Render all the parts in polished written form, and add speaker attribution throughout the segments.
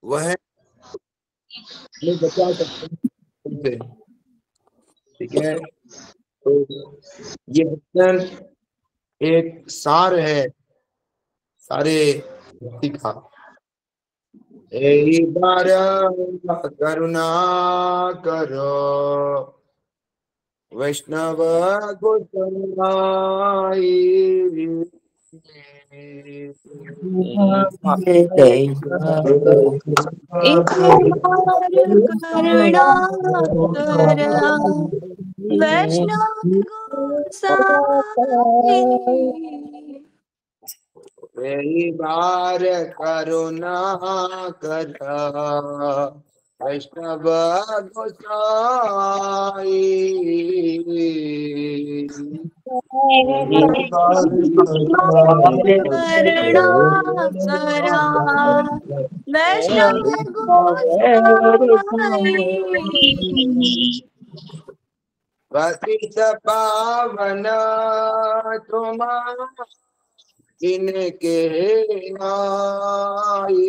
Speaker 1: वह हमें बचा सकते हैं। ठीक है, तो ये भजन एक सार है सारे भक्ति का। एक बार करुणा करो वैष्णव गोसाई।
Speaker 2: एक बार करुणा करा वैष्णव गोसाई।
Speaker 1: एक बार करुणा करा वैष्णव गोसाई।
Speaker 2: करुणा करा वैष्णव गोसाई।
Speaker 1: पतित पावन तुम जिनके नाई।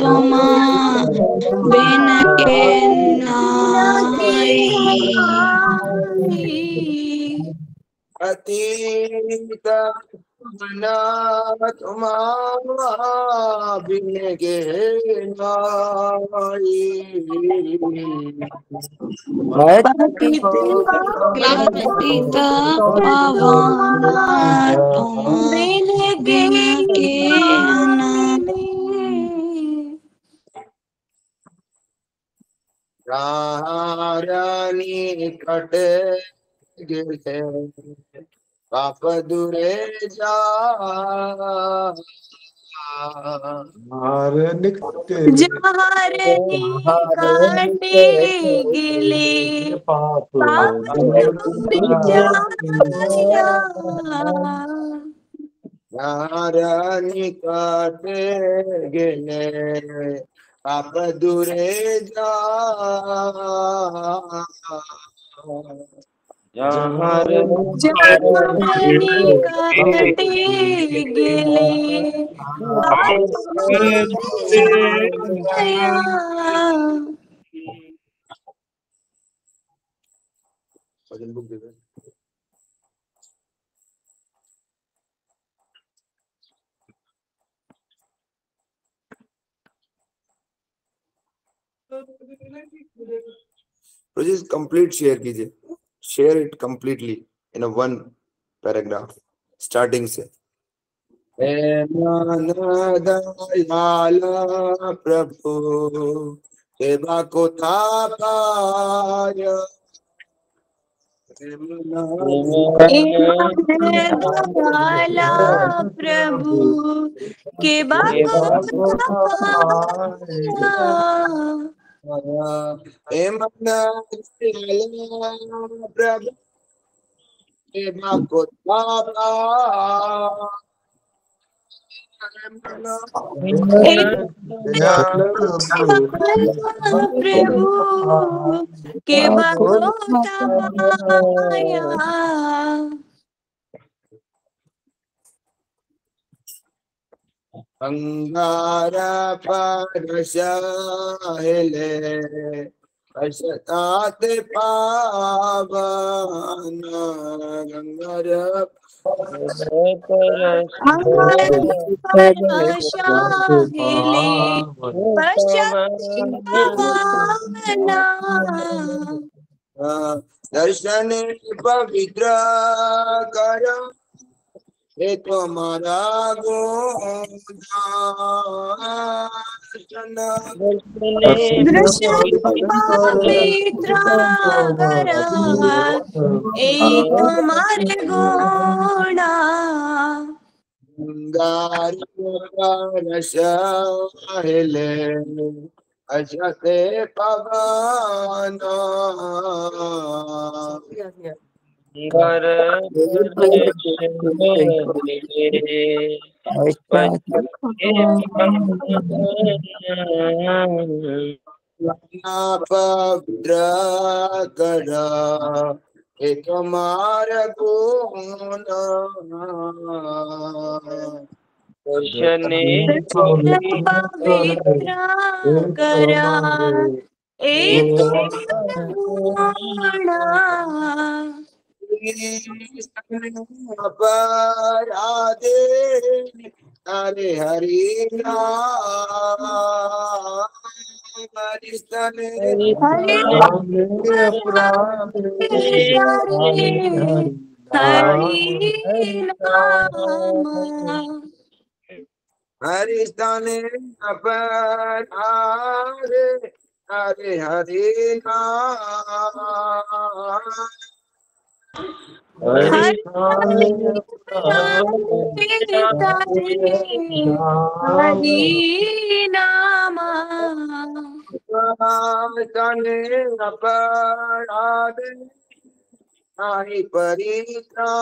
Speaker 2: तुम बिन के नाई।
Speaker 1: अतीत बना तुम्हारा बिन के नाई।
Speaker 2: पतित पावन तुम बिन के नाई।
Speaker 1: रानी कट गिरे पाप दूरे जा।
Speaker 2: जहर काटे गिले पाप दूर जाया।
Speaker 1: रानी कट गिले पाप दूरे जा।
Speaker 2: जहरनी काटे गिले पाप दूर जाया।
Speaker 1: भजन बुक दे दे। प्रोजेक्ट कंप्लीट शेयर कीजिए, share it completely in a one paragraph starting से। दयाल प्रभु सेवा को था पाय।
Speaker 2: दयाला प्रभु के बाको
Speaker 1: प्रभु सेवा को था
Speaker 2: प्रभु के बाको पाया।
Speaker 1: अंगारा परशाहिले पशतात पावन। गंगार
Speaker 2: परशाहिले पश्चात पावना।
Speaker 1: दर्शन पवित्र कर हे तुम्हारा गोदान।
Speaker 2: दृश्य पवित्र करा ए तुम्हारे गोड़ा।
Speaker 1: गारिले अशते पवन। पवित्र कर એ તમારા ગુણ
Speaker 2: દર્શને પવિત્ર કરા એક ગુણ
Speaker 1: અપરાધે હરે હરિ હરિસ્તાને અપરાધે હરે હરિ તને અપરાધે નાહી પરિત્રાણ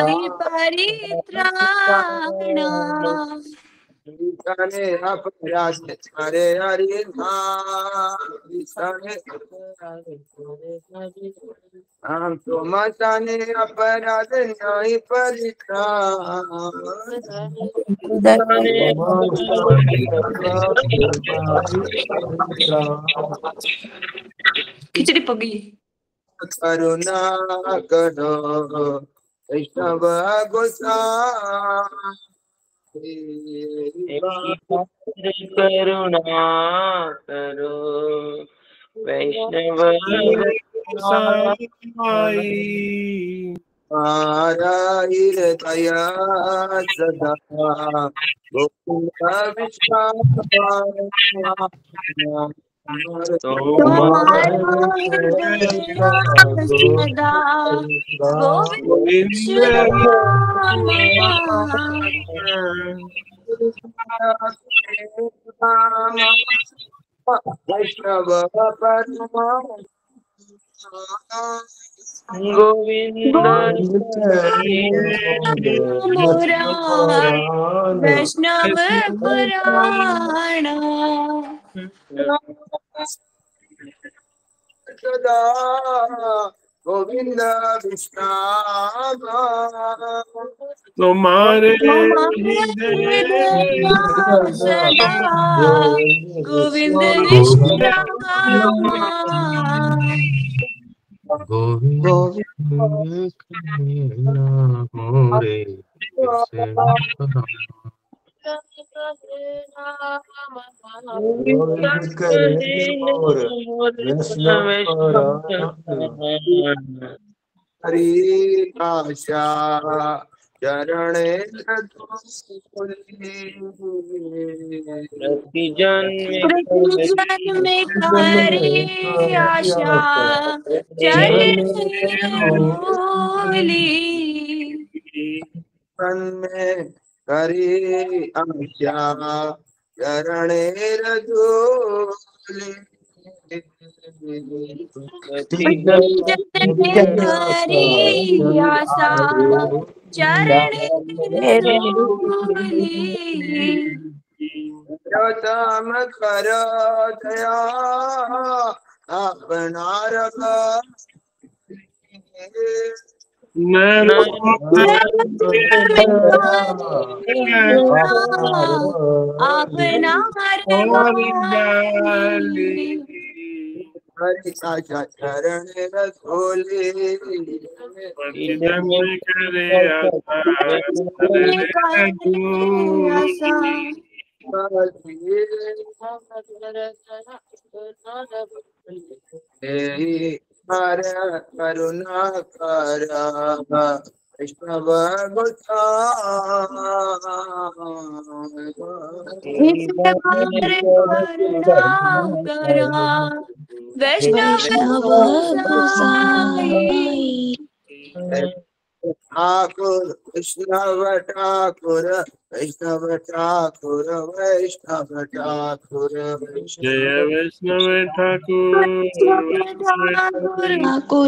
Speaker 2: નહીં પરિત્રાણ
Speaker 1: તને અપરાધે હરે હરિ આમ તો માતાને અપરાધ નહીં
Speaker 2: ખીચડી પગી
Speaker 1: કરુણા કરો વૈષ્ણવ
Speaker 3: કરુણા કરો વૈષ્ણવ
Speaker 1: મારા દયા સદા ગોકુળ વૈષ્ણવ
Speaker 3: ગોવિંદ
Speaker 2: વૈષ્ણવ પુરાણ
Speaker 1: સદા ગોવિંદ વિષ્ણામ
Speaker 4: तुम्हारे
Speaker 2: ગોવિંદ વિશ્રામ
Speaker 1: હરિ આશા ચરણે
Speaker 2: જન્મે કરે આશા ચરણોલી
Speaker 1: તન્મે કરી આશા ચરણે રજોલી
Speaker 2: જન્મે કરી આશા ચરણે રજોલી
Speaker 1: પ્રથમ કર દયા આપનાર હરિ આશા ચરણે રસોલી કરુણા કર વૈષ્ણવ
Speaker 2: વૈષ્ણવ
Speaker 1: ઠાકુર વૈષ્ણવ ઠાકુર વૈષ્ણવ ઠાકુર વૈષ્ણવ ઠાકુર
Speaker 4: जय वैष्णव ठाकुर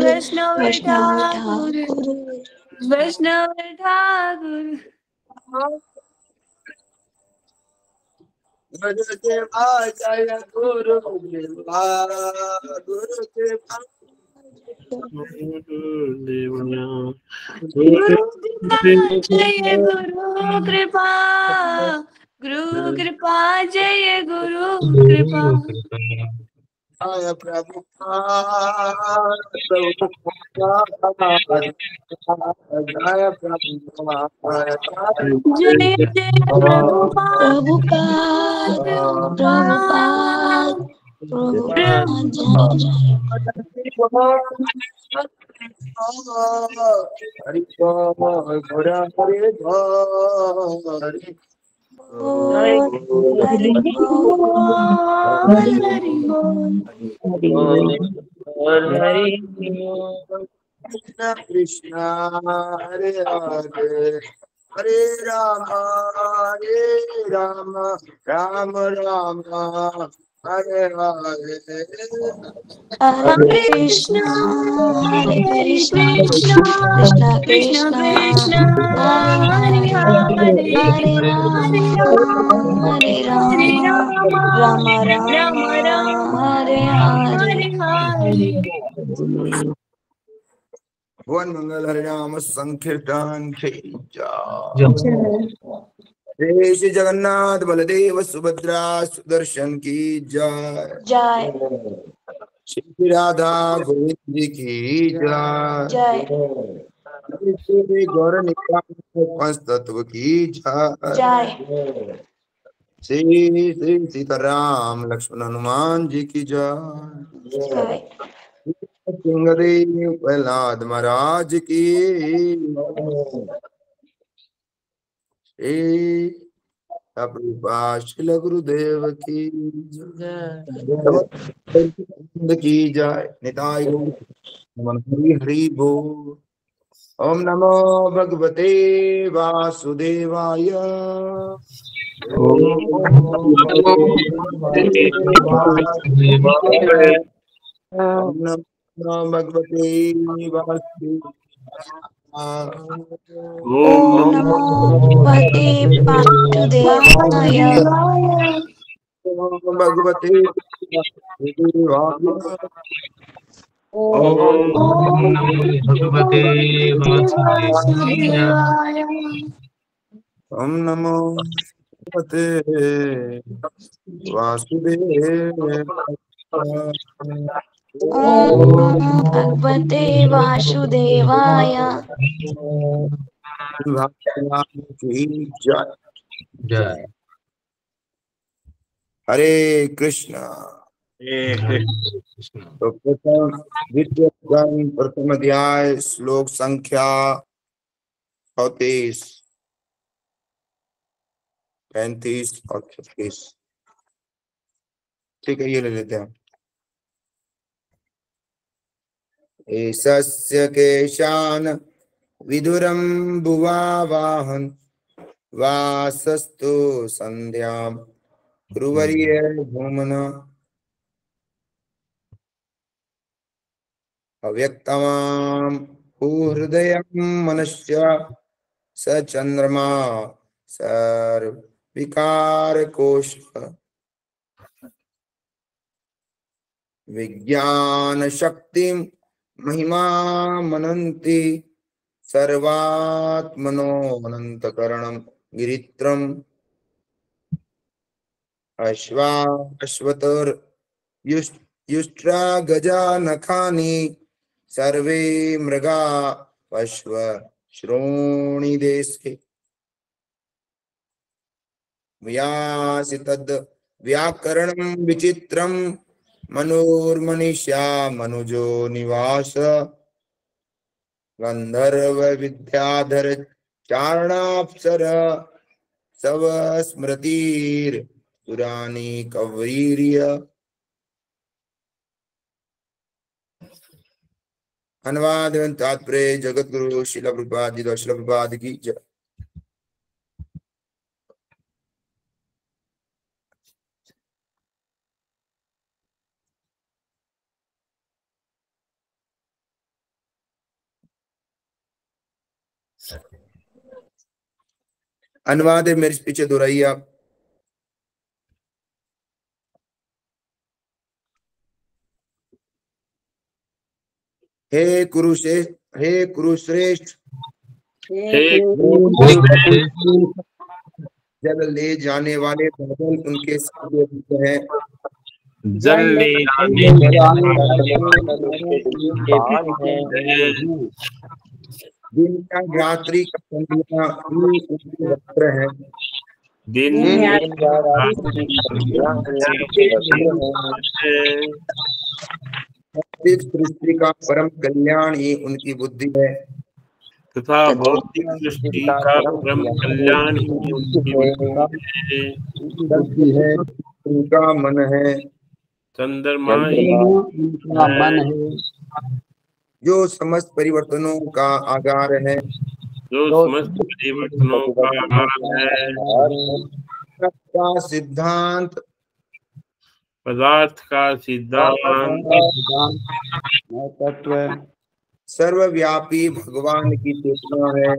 Speaker 2: વૈષ્ણવ ઠાકુર વૈષ્ણવ ઠાકુર
Speaker 1: गुरुदेवा जय गुरुदेवा गुरुदेवा
Speaker 4: गुरुदेवया
Speaker 2: गुरु कृपा जय गुरु कृपा गुरु कृपा जय गुरु कृपा
Speaker 1: जय प्रभुपाद प्रभुपाद जय प्रभुपाद
Speaker 2: जय जय प्रभुपाद
Speaker 5: प्रभुपाद प्रभुपाद प्रभुपाद जय जय
Speaker 1: हरि हरि हरि
Speaker 5: बोल हरि बोल
Speaker 2: हरि बोल
Speaker 3: और हरि
Speaker 1: कृष्ण कृष्ण हरे हरे हरे राम राम राम हरे हरे
Speaker 5: हरे
Speaker 2: हरे
Speaker 5: कृष्ण हरे कृष्ण
Speaker 2: कृष्ण
Speaker 5: कृष्ण
Speaker 2: कृष्ण
Speaker 5: कृष्ण
Speaker 2: कृष्ण
Speaker 5: हरे
Speaker 2: हरे
Speaker 5: हरे
Speaker 2: हरे
Speaker 5: हरे राम
Speaker 2: हरे राम
Speaker 5: हरे
Speaker 2: हरे
Speaker 5: राम
Speaker 2: राम
Speaker 5: राम राम
Speaker 2: राम राम
Speaker 5: हरे हरे
Speaker 2: हरे हरे
Speaker 1: भुवन मंगल हरिनाम संकीर्तन की जय।
Speaker 2: जय
Speaker 1: जय श्री जगन्नाथ बलदेव सुभद्रा सुदर्शन की जय।
Speaker 5: जय
Speaker 1: श्री राधा गोविंद जी की जय।
Speaker 5: जय
Speaker 1: श्री गौर नित्यानंद पंच तत्व की जय।
Speaker 5: जय
Speaker 1: श्री श्री सीताराम लक्ष्मण हनुमान जी की जय।
Speaker 5: जय
Speaker 1: सिंहदेव प्रहलाद महाराज की श्री प्रभुपाद श्रील गुरुदेव की जय की जय। निताय गौर नमः। हरि हरि बोल। ओम नमो भगवते वासुदेवाय
Speaker 4: ओम
Speaker 1: ओम नमो भगवते वासुदेवाय
Speaker 5: ओम नमो भगवते वासुदेवाय
Speaker 2: वासुदेवाय
Speaker 1: ओम भगवते वासुदेवाय
Speaker 4: ओम
Speaker 2: ओम
Speaker 4: नमो भगवते वासुदेवाय।
Speaker 2: वासुदेवाय
Speaker 1: ओम नमो भगवते वासुदेवाय
Speaker 5: ओम भगवते वासुदेवाय
Speaker 1: भगवान की जय।
Speaker 4: जय
Speaker 1: हरे कृष्णा।
Speaker 4: हरे कृष्ण।
Speaker 1: तो प्रथम द्वितीय अध्याय प्रथम अध्याय श्लोक संख्या 34 35 और 36। ठीक है, ये ले लेते हैं। एषस्य केशान विदुरं भुवावाहन वासस्तु संध्यां गुरुवर्य भूमना अव्यक्तमां भूहृदयं मनस्य स चंद्रमा सर्वविकारकोश विज्ञान शक्तिं महिमा मनन्ति सर्वात्मनो अनंतकरणं गिरित्रम् अश्वाश्वतर युष्ट्रा गजा नखानि सर्वे मृगा पश्व श्रोणि देशे व्यासि तद् व्याकरणं विचित्रं मनुर्मनीषा मनुजो निवास गंधर्व विद्याधर चारणाप्सर सव स्मृतिर् पुराणी कवीर्य। अनुवाद एवं तात्पर्य जगत गुरु शिला प्रभुपाद जी द्वारा शिला प्रभुपाद की जय। अनुवाद है, मेरे पीछे दोहराइए आप। हे कुरुश्रेष्ठ, हे कुरुश्रेष्ठ,
Speaker 4: हे
Speaker 1: जल ले जाने वाले बादल उनके साथ हैं।
Speaker 4: जल ले जाने
Speaker 1: दिन का रात्रि का संध्या उनके वस्त्र है।
Speaker 4: दिन
Speaker 1: भौतिक सृष्टि का परम कल्याण ही उनकी बुद्धि है।
Speaker 4: तथा भौतिक सृष्टि का परम कल्याण ही उनकी
Speaker 1: बुद्धि है, उनका मन है।
Speaker 4: चंद्रमा ही
Speaker 6: मन है
Speaker 1: जो समस्त परिवर्तनों का आधार है।
Speaker 4: जो समस्त परिवर्तनों का आधार है।
Speaker 1: का सिद्धांत,
Speaker 4: पदार्थ का सिद्धांत,
Speaker 6: तत्व
Speaker 1: सर्वव्यापी भगवान की चेतना है।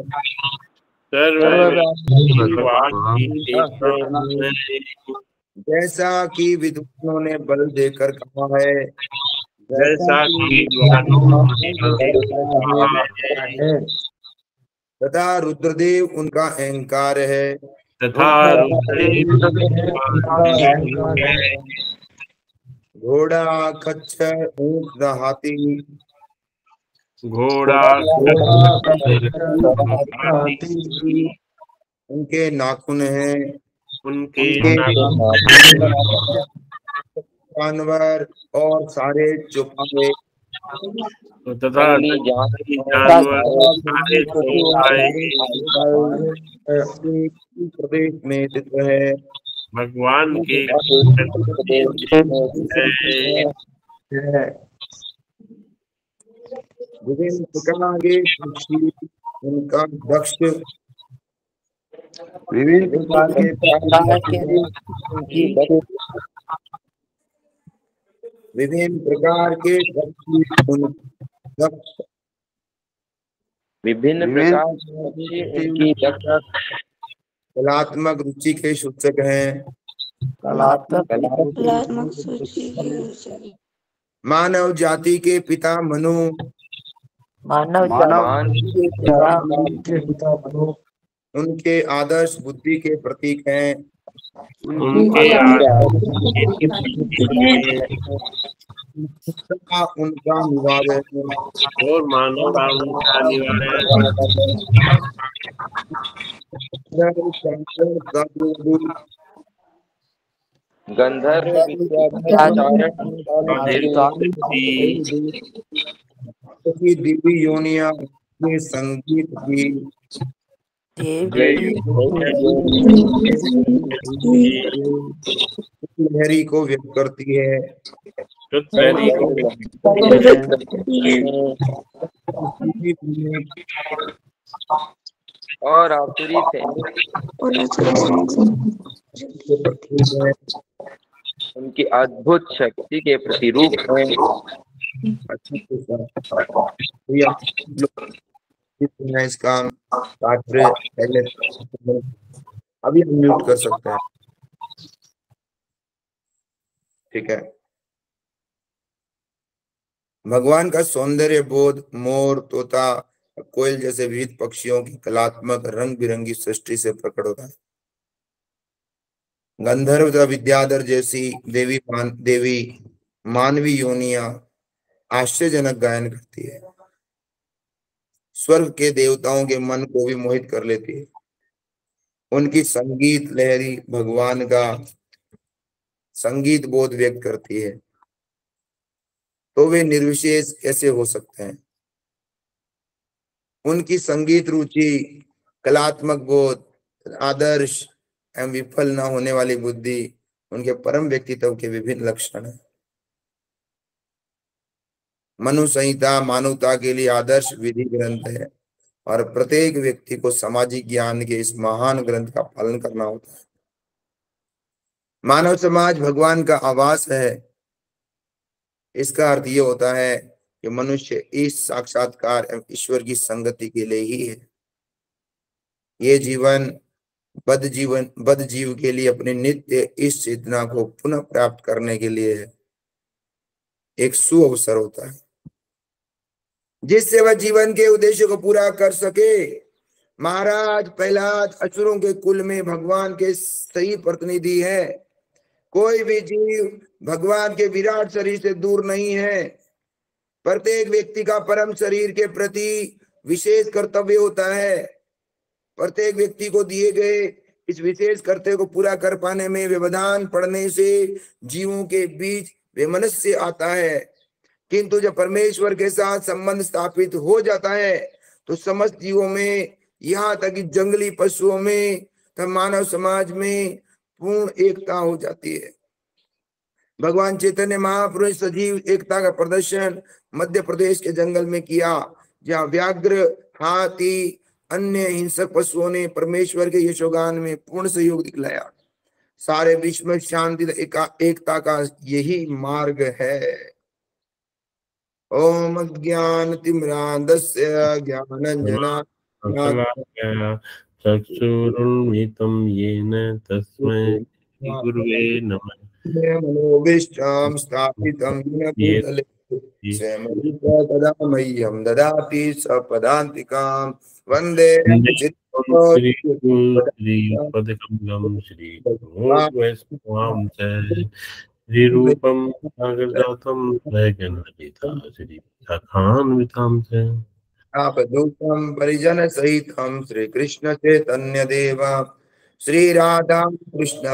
Speaker 4: सर्वव्यापी भगवान की चेतना है।
Speaker 1: जैसा कि विद्वानों ने बल देकर कहा है,
Speaker 4: जैसा कि
Speaker 1: तथा रुद्रदेव उनका अहंकार है।
Speaker 4: तथा
Speaker 1: घोड़ा, खच्चर, ऊंट, हाथी,
Speaker 4: घोड़ा
Speaker 1: उनके नाखून हैं।
Speaker 4: उनके
Speaker 1: जानवर और सारे चौपाए,
Speaker 4: तथा जानवर सारे
Speaker 1: प्रदेश में स्थित है।
Speaker 4: भगवान के
Speaker 1: विभिन्न प्रकार के पक्षी उनका दक्ष,
Speaker 6: विभिन्न प्रकार के
Speaker 1: विभिन्न प्रकार के दक्ष,
Speaker 3: विभिन्न प्रकार के पक्षी उनकी दक्ष
Speaker 1: कलात्मक रुचि के सूचक हैं।
Speaker 5: कलात्मक सूची की
Speaker 1: मानव जाति के पिता मनु, उनके आदर्श बुद्धि के प्रतीक हैं।
Speaker 4: उनके
Speaker 1: उनका निवार है
Speaker 4: और मानव का उनका निवारण
Speaker 3: गंधर्व
Speaker 1: दिव्य योनिया के संगीत की लहरी को व्यक्त करती है।
Speaker 3: और आसुरी उनकी अद्भुत शक्ति के प्रतिरूप हैं।
Speaker 1: इसका तात्पर्य पहले अभी हम म्यूट कर सकते हैं, ठीक है। भगवान का सौंदर्य बोध मोर, तोता, कोयल जैसे विविध पक्षियों की कलात्मक रंग बिरंगी सृष्टि से प्रकट होता है। गंधर्व तथा विद्याधर जैसी देवी मानवी योनियां आश्चर्यजनक गायन करती है। स्वर्ग के देवताओं के मन को भी मोहित कर लेती है। उनकी संगीत लहरी भगवान का संगीत बोध व्यक्त करती है। तो वे निर्विशेष कैसे हो सकते हैं? उनकी संगीत रुचि, कलात्मक बोध, आदर्श एवं विफल न होने वाली बुद्धि उनके परम व्यक्तित्व के विभिन्न लक्षण हैं। मनु संहिता मानवता के लिए आदर्श विधि ग्रंथ है और प्रत्येक व्यक्ति को सामाजिक ज्ञान के इस महान ग्रंथ का पालन करना होता है। मानव समाज भगवान का आवास है। इसका अर्थ ये होता है कि मनुष्य इस साक्षात्कार एवं ईश्वर की संगति के लिए ही है। ये जीवन बद जीव के लिए अपने नित्य इस चेतना को पुनः प्राप्त करने के लिए एक सुअवसर होता है। जिससे वह जीवन के उद्देश्य को पूरा कर सके। महाराज प्रहलाद असुरों के कुल में भगवान के सही प्रतिनिधि है। कोई भी जीव भगवान के विराट शरीर से दूर नहीं है। प्रत्येक व्यक्ति का परम शरीर के प्रति विशेष कर्तव्य होता है। प्रत्येक व्यक्ति को दिए गए इस विशेष कर्तव्य को पूरा कर पाने में व्यवधान पड़ने से जीवों के बीच वैमनस्य आता है। किंतु जब परमेश्वर के साथ संबंध स्थापित हो जाता है तो समस्त जीवों में, यहाँ तक कि जंगली पशुओं में तथा मानव समाज में पूर्ण एकता हो जाती है। भगवान चैतन्य महापुरुष सजीव एकता का प्रदर्शन मध्य प्रदेश के जंगल में किया, जहाँ व्याघ्र, हाथी, अन्य हिंसक पशुओं ने परमेश्वर के यशोगान में पूर्ण सहयोग दिखलाया। सारे विश्व में शांति एकता का यही मार्ग है। ओम ज्ञान तिम्रांधस्य ज्ञानांजना
Speaker 4: चक्षुरुन्मिलितं येन तस्मै गुरुवे नमः।
Speaker 1: मनोभीष्टं स्थापितं येन भूतले स्वयं तदा मह्यं ददाति सपदान्तिकां वन्दे
Speaker 4: श्रीपदकमलं श्रीवैष्णवां च श्रीरूपं सागरजातं सहगणललिता श्रीशाखान्वितां च
Speaker 1: आपदूतं परिजन सहितं श्री कृष्ण चैतन्य देव श्री राधा कृष्ण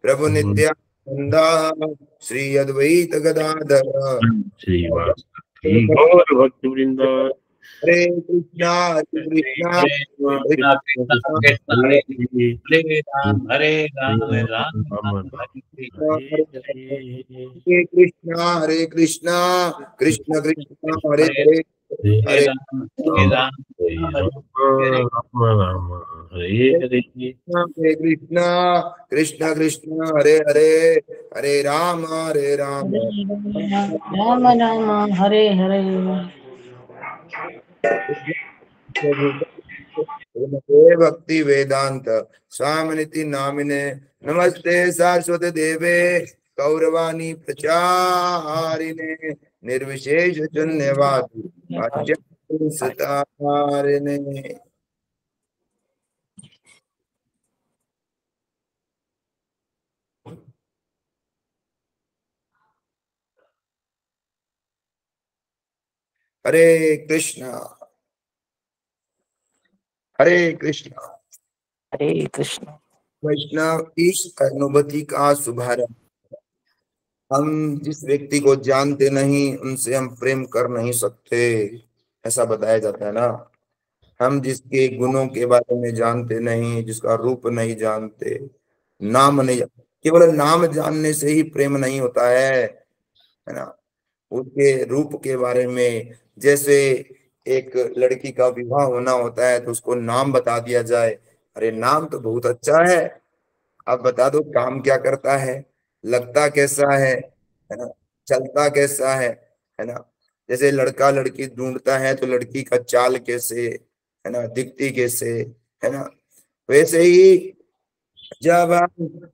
Speaker 1: प्रभु नित्यानंद श्री अद्वैत गदाधर
Speaker 4: श्रीवासुदेव गौर भक्त वृंद।
Speaker 1: हरे कृष्णा
Speaker 7: हरे राम
Speaker 1: हरे कृष्णा कृष्ण कृष्ण हरे हरे हरे हरे कृष्णा कृष्ण कृष्ण हरे हरे हरे राम
Speaker 2: राम राम हरे हरे।
Speaker 1: भक्ति वेदांत स्वामिनिति नामिने नमस्ते सारस्वती देवे गौरवाणी प्रचारिणे निर्विशेष शून्यवादी सतारिणे। हरे कृष्णा हरे कृष्णा
Speaker 2: हरे कृष्ण।
Speaker 1: वैष्णव इस अनुभूति का शुभारंभ। हम जिस व्यक्ति को जानते नहीं उनसे हम प्रेम कर नहीं सकते, ऐसा बताया जाता है ना। हम जिसके गुणों के बारे में जानते नहीं, जिसका रूप नहीं जानते, नाम नहीं, केवल नाम जानने से ही प्रेम नहीं होता है ना। उसके रूप के बारे में, जैसे एक लड़की का विवाह होना होता है तो उसको नाम बता दिया जाए, अरे नाम तो बहुत अच्छा है, आप बता दो काम क्या करता है, लगता कैसा है ना, चलता कैसा है ना। जैसे लड़का लड़की ढूंढता है तो लड़की का चाल कैसे है ना, दिखती कैसे है ना, वैसे ही जब हम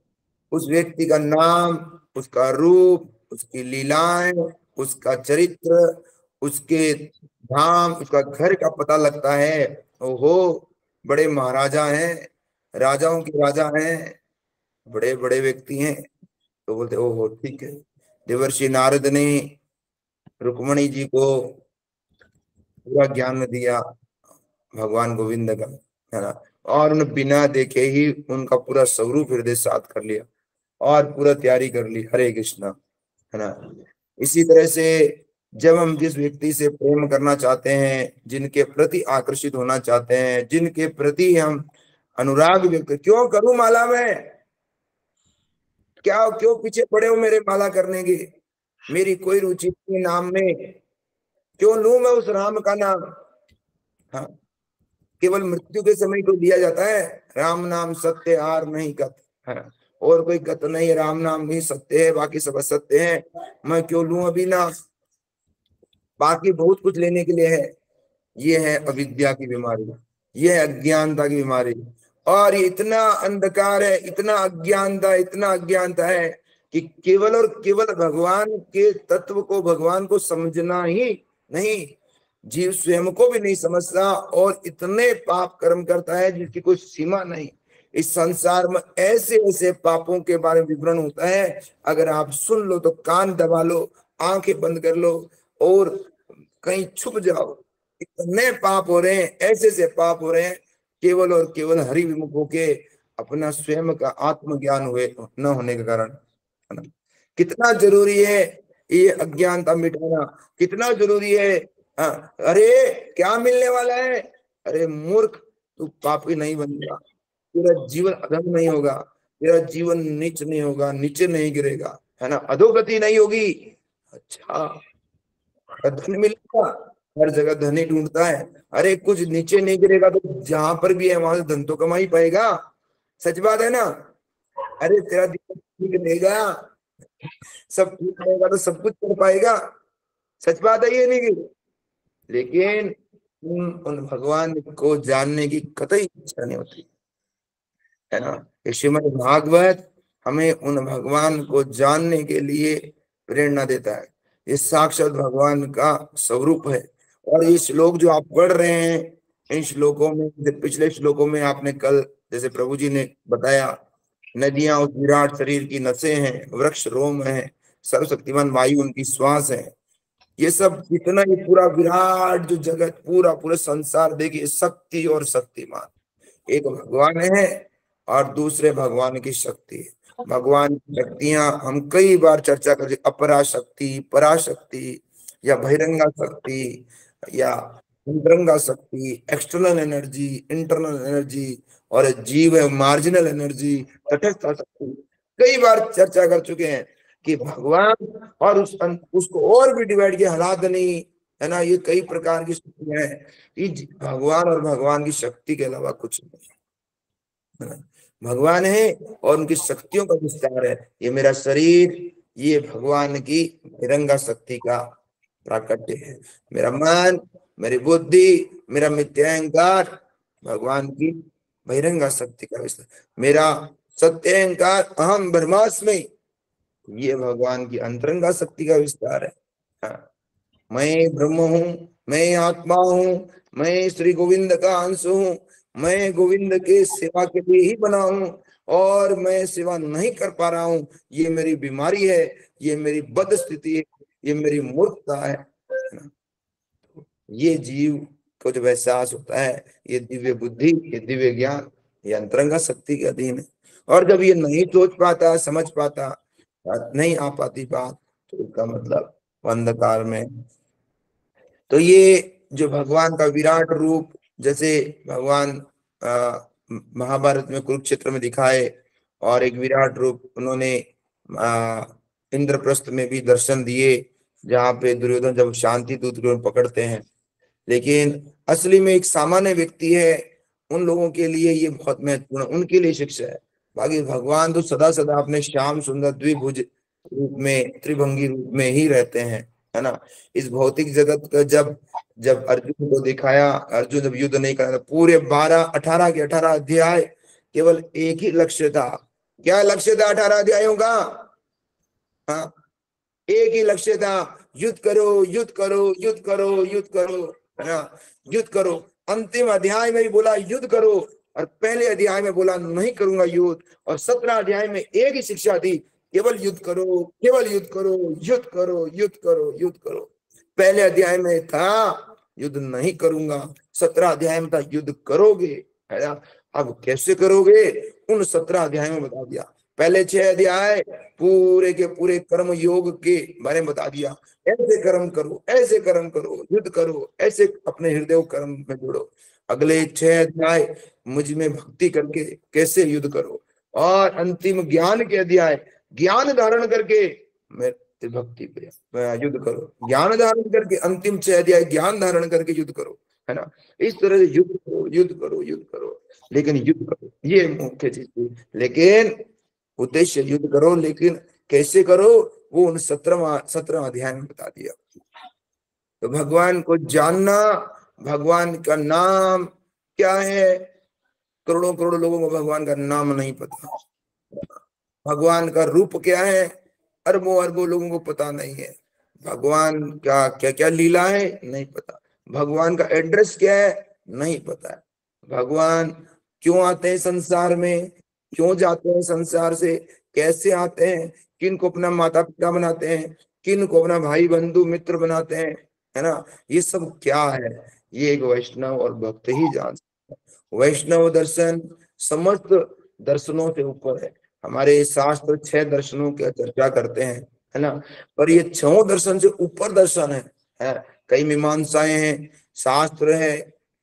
Speaker 1: उस व्यक्ति का नाम, उसका रूप, उसकी लीलाएं, उसका चरित्र, उसके धाम, उसका घर का पता लगता है, ओहो बड़े महाराजा हैं, राजाओं के राजा हैं, बड़े बड़े व्यक्ति हैं, तो बोलते ओहो ठीक है। देवर्षि नारद ने रुक्मणी जी को पूरा ज्ञान दिया भगवान गोविंद का है ना, और उन्हें बिना देखे ही उनका पूरा स्वरूप हृदय साथ कर लिया और पूरा तैयारी कर ली, हरे कृष्णा है ना। इसी तरह से जब हम जिस व्यक्ति से प्रेम करना चाहते हैं, जिनके प्रति आकर्षित होना चाहते हैं, जिनके प्रति हम अनुराग व्यक्त, क्यों करूं माला में, क्या क्यों पीछे पड़े हो मेरे माला करने की, मेरी कोई रुचि नहीं नाम में, क्यों लूं मैं उस राम का नाम। हाँ, केवल मृत्यु के समय को दिया जाता है, राम नाम सत्य आर नहीं कत है, और कोई कत नहीं, राम नाम ही सत्य है, बाकी सब असत्य है, मैं क्यों लूं अभी नाम, बाकी बहुत कुछ लेने के लिए है। ये है अविद्या की बीमारी, ये है अज्ञानता की बीमारी, और ये इतना अंधकार है, इतना अज्ञानता है कि केवल और केवल भगवान के तत्व को, भगवान को समझना ही नहीं, जीव स्वयं को भी नहीं समझता, और इतने पाप कर्म करता है जिसकी कोई सीमा नहीं। इस संसार में ऐसे ऐसे पापों के बारे में विवरण होता है, अगर आप सुन लो तो कान दबा लो, आंखें बंद कर लो और कहीं छुप जाओ। इतने पाप हो रहे हैं, ऐसे ऐसे पाप हो रहे हैं, केवल और केवल हरि विमुख होके अपना स्वयं का आत्मज्ञान हुए न होने के कारण, है ना। कितना जरूरी है ये अज्ञानता मिटाना, कितना जरूरी है। हाँ, अरे क्या मिलने वाला है, अरे मूर्ख, तू पापी नहीं बनेगा, तेरा जीवन अधम नहीं होगा, तेरा जीवन नीच नहीं होगा, नीचे नहीं गिरेगा, है ना, अधोगति नहीं होगी। अच्छा, धन मिलेगा, हर जगह धन ही ढूंढता है, अरे कुछ नीचे नहीं गिरेगा तो जहां पर भी है वहां से धन तो कमा ही पाएगा, सच बात है ना। अरे तेरा जीवन ठीक रहेगा, सब ठीक रहेगा तो सब कुछ कर पाएगा, सच बात है ये नहीं। लेकिन उन भगवान को जानने की कतई इच्छा नहीं होती, है ना। श्रीमद् भागवत हमें उन भगवान को जानने के लिए प्रेरणा देता है, ये साक्षात भगवान का स्वरूप है। और ये श्लोक जो आप पढ़ रहे हैं, इन श्लोकों में, पिछले श्लोकों में आपने कल जैसे प्रभु जी ने बताया, नदियां उस विराट शरीर की नसें हैं, वृक्ष रोम है, सर्वशक्तिमान वायु उनकी श्वास है, ये सब इतना ही पूरा विराट जो जगत, पूरा पूरे संसार देखिए, शक्ति और शक्तिमान, एक भगवान है और दूसरे भगवान की शक्ति है। भगवान की शक्तियां हम कई बार चर्चा करते, अपरा शक्ति, पराशक्ति, या बहिरंगा शक्ति, या अंतरंगा शक्ति, एक्सटर्नल एनर्जी, इंटरनल एनर्जी, और जीव है मार्जिनल एनर्जी, तटस्थ शक्ति, कई बार चर्चा कर चुके हैं कि भगवान और उसको और भी डिवाइड किया, हलादनी, है ना, ये कई प्रकार की शक्तियां हैं। ये भगवान और भगवान की शक्ति के अलावा कुछ नहीं, है ना। भगवान है और उनकी शक्तियों का विस्तार है। ये मेरा शरीर, ये भगवान की बहिरंगा शक्ति का प्राकट्य है। मेरा मन, मेरी बुद्धि, मेरा मिथ्याहंकार भगवान की बहिरंगा शक्ति का विस्तार, मेरा सत्य अहंकार अहम ब्रह्मास्मि, ये भगवान की अंतरंगा शक्ति का विस्तार है। हाँ, मैं ब्रह्म हूँ, मैं आत्मा हूँ, मैं श्री गोविंद का अंश हूँ, मैं गोविंद के सेवा के लिए ही बना हूँ और मैं सेवा नहीं कर पा रहा हूँ, ये मेरी बीमारी है, ये मेरी बद स्थिति है, ये मेरी मूर्खता है। ये जीव को जब एहसास होता है, ये दिव्य बुद्धि, ये दिव्य ज्ञान, ये अंतरंगा शक्ति के अधीन है। और जब ये नहीं सोच पाता, समझ पाता, नहीं आ पाती बात, तो इसका मतलब अंधकार में। तो ये जो भगवान का विराट रूप, जैसे भगवान महाभारत में कुरुक्षेत्र में दिखाए, और एक विराट रूप उन्होंने इंद्रप्रस्थ में भी दर्शन दिए, जहाँ पे दुर्योधन जब शांति दूत को पकड़ते हैं। लेकिन असली में एक सामान्य व्यक्ति है, उन लोगों के लिए ये बहुत महत्वपूर्ण, उनके लिए शिक्षा है। बाकी भगवान तो सदा सदा अपने श्याम सुंदर द्विभुज रूप में, त्रिभंगी रूप में ही रहते हैं, है ना। इस भौतिक जगत का जब अर्जुन को दिखाया, अर्जुन जब युद्ध नहीं करा, पूरे 18 के 18 अध्याय केवल एक ही लक्ष्य था। क्या लक्ष्य था 18 अध्यायों का? हाँ, एक ही लक्ष्य था, युद्ध करो, युद्ध करो, युद्ध करो, युद्ध करो, है ना, युद्ध करो। अंतिम अध्याय में भी बोला युद्ध करो, और पहले अध्याय में बोला नहीं करूंगा युद्ध, और 17 अध्याय में एक ही शिक्षा थी, केवल युद्ध करो, केवल युद्ध करो, युद्ध करो, युद्ध करो, युद्ध करो। पहले अध्याय में था युद्ध नहीं करूंगा, 17 अध्याय में था युद्ध करोगे, है ना। अब कैसे करोगे, उन 17 अध्याय में बता दिया। पहले 6 अध्याय पूरे के पूरे कर्म योग के बारे में बता दिया, ऐसे कर्म करो, ऐसे कर्म करो, युद्ध करो, ऐसे अपने हृदय कर्म में जोड़ो। अगले 6 अध्याय मुझ में भक्ति करके कैसे युद्ध करो, और अंतिम ज्ञान के अध्याय ज्ञान धारण करके मैं भक्ति पे युद्ध करो, ज्ञान धारण करके अंतिम 6 अध्याय ज्ञान धारण करके युद्ध करो, है ना। इस तरह से युद्ध करो, युद्ध करो, युद्ध करो, लेकिन युद्ध करो, ये मुख्य चीज थी। लेकिन उद्देश्य युद्ध करो, लेकिन कैसे करो वो उन 17 अध्याय में बता दिया। तो भगवान को जानना, भगवान का नाम क्या है, करोड़ों करोड़ों लोगों को भगवान का नाम नहीं पता। भगवान का रूप क्या है, अरबों अरबों लोगों को पता नहीं है। भगवान का क्या क्या लीला है नहीं पता। भगवान का एड्रेस क्या है नहीं पता है। भगवान क्यों आते हैं संसार में, क्यों जाते हैं संसार से, कैसे आते हैं, किन को अपना माता पिता बनाते हैं, किन को अपना भाई बंधु मित्र बनाते हैं, है ना। ये सब क्या है, ये एक वैष्णव और भक्त ही जान सकता है। वैष्णव दर्शन समस्त दर्शनों से ऊपर है। हमारे शास्त्र 6 दर्शनों की चर्चा करते हैं, है ना, पर ये 6 दर्शन से ऊपर दर्शन है। कई मीमांसाएं हैं, शास्त्र है,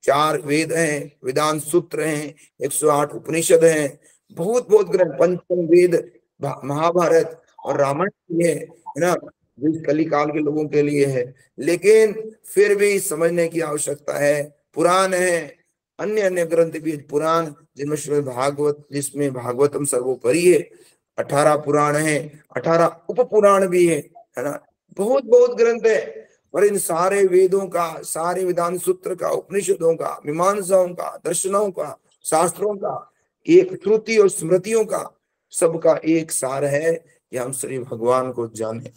Speaker 1: 4 वेद हैं, वेदांत सूत्र हैं, 108 उपनिषद हैं, बहुत बहुत ग्रंथ, पंचम वेद, महाभारत और रामायण है ना, जो कलिकाल के लोगों के लिए है। लेकिन फिर भी समझने की आवश्यकता है। पुराण है, अन्य अन्य ग्रंथ भी, पुराण जिसमें भागवत, जिसमें भागवतम सर्वोपरि है, 18 पुराण है, 18 उप पुराण भी है ना, बहुत बहुत ग्रंथ है। पर इन सारे वेदों का, सारे वेदांत सूत्र का, उपनिषदों का, मीमांसाओं का, दर्शनों का, शास्त्रों का, एक श्रुति और स्मृतियों का, सबका एक सार है कि हम श्री भगवान को जाने,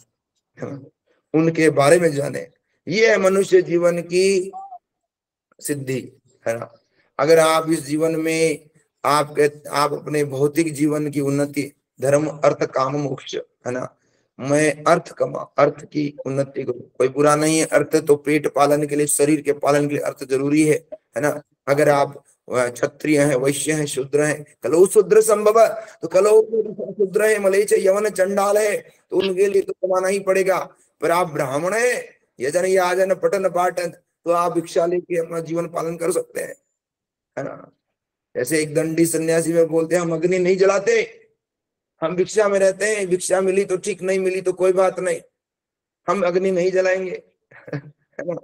Speaker 1: उनके बारे में जाने। ये है मनुष्य जीवन की सिद्धि, है ना। अगर आप इस जीवन में आप अपने भौतिक जीवन की उन्नति, धर्म अर्थ काम मोक्ष, है ना, मैं अर्थ कमा, अर्थ की उन्नति को, कोई बुरा नहीं है। अर्थ तो पेट पालन के लिए, शरीर के पालन के लिए अर्थ जरूरी है ना। अगर आप क्षत्रिय हैं, वैश्य हैं, शूद्र हैं, कलो शूद्र संभव, तो कलो शूद्र है, मलेच्छ यवन चंडाल है, तो उनके लिए तो कमाना ही पड़ेगा। पर आप ब्राह्मण है, यजन याजन पठन पाठन, तो आप भिक्षा लेके अपना जीवन पालन कर सकते हैं, है ना। जैसे एक दंडी सन्यासी में बोलते हैं, हम अग्नि नहीं जलाते, हम भिक्षा में रहते हैं, भिक्षा मिली तो ठीक, नहीं मिली तो कोई बात नहीं, हम अग्नि नहीं जलाएंगे, है ना।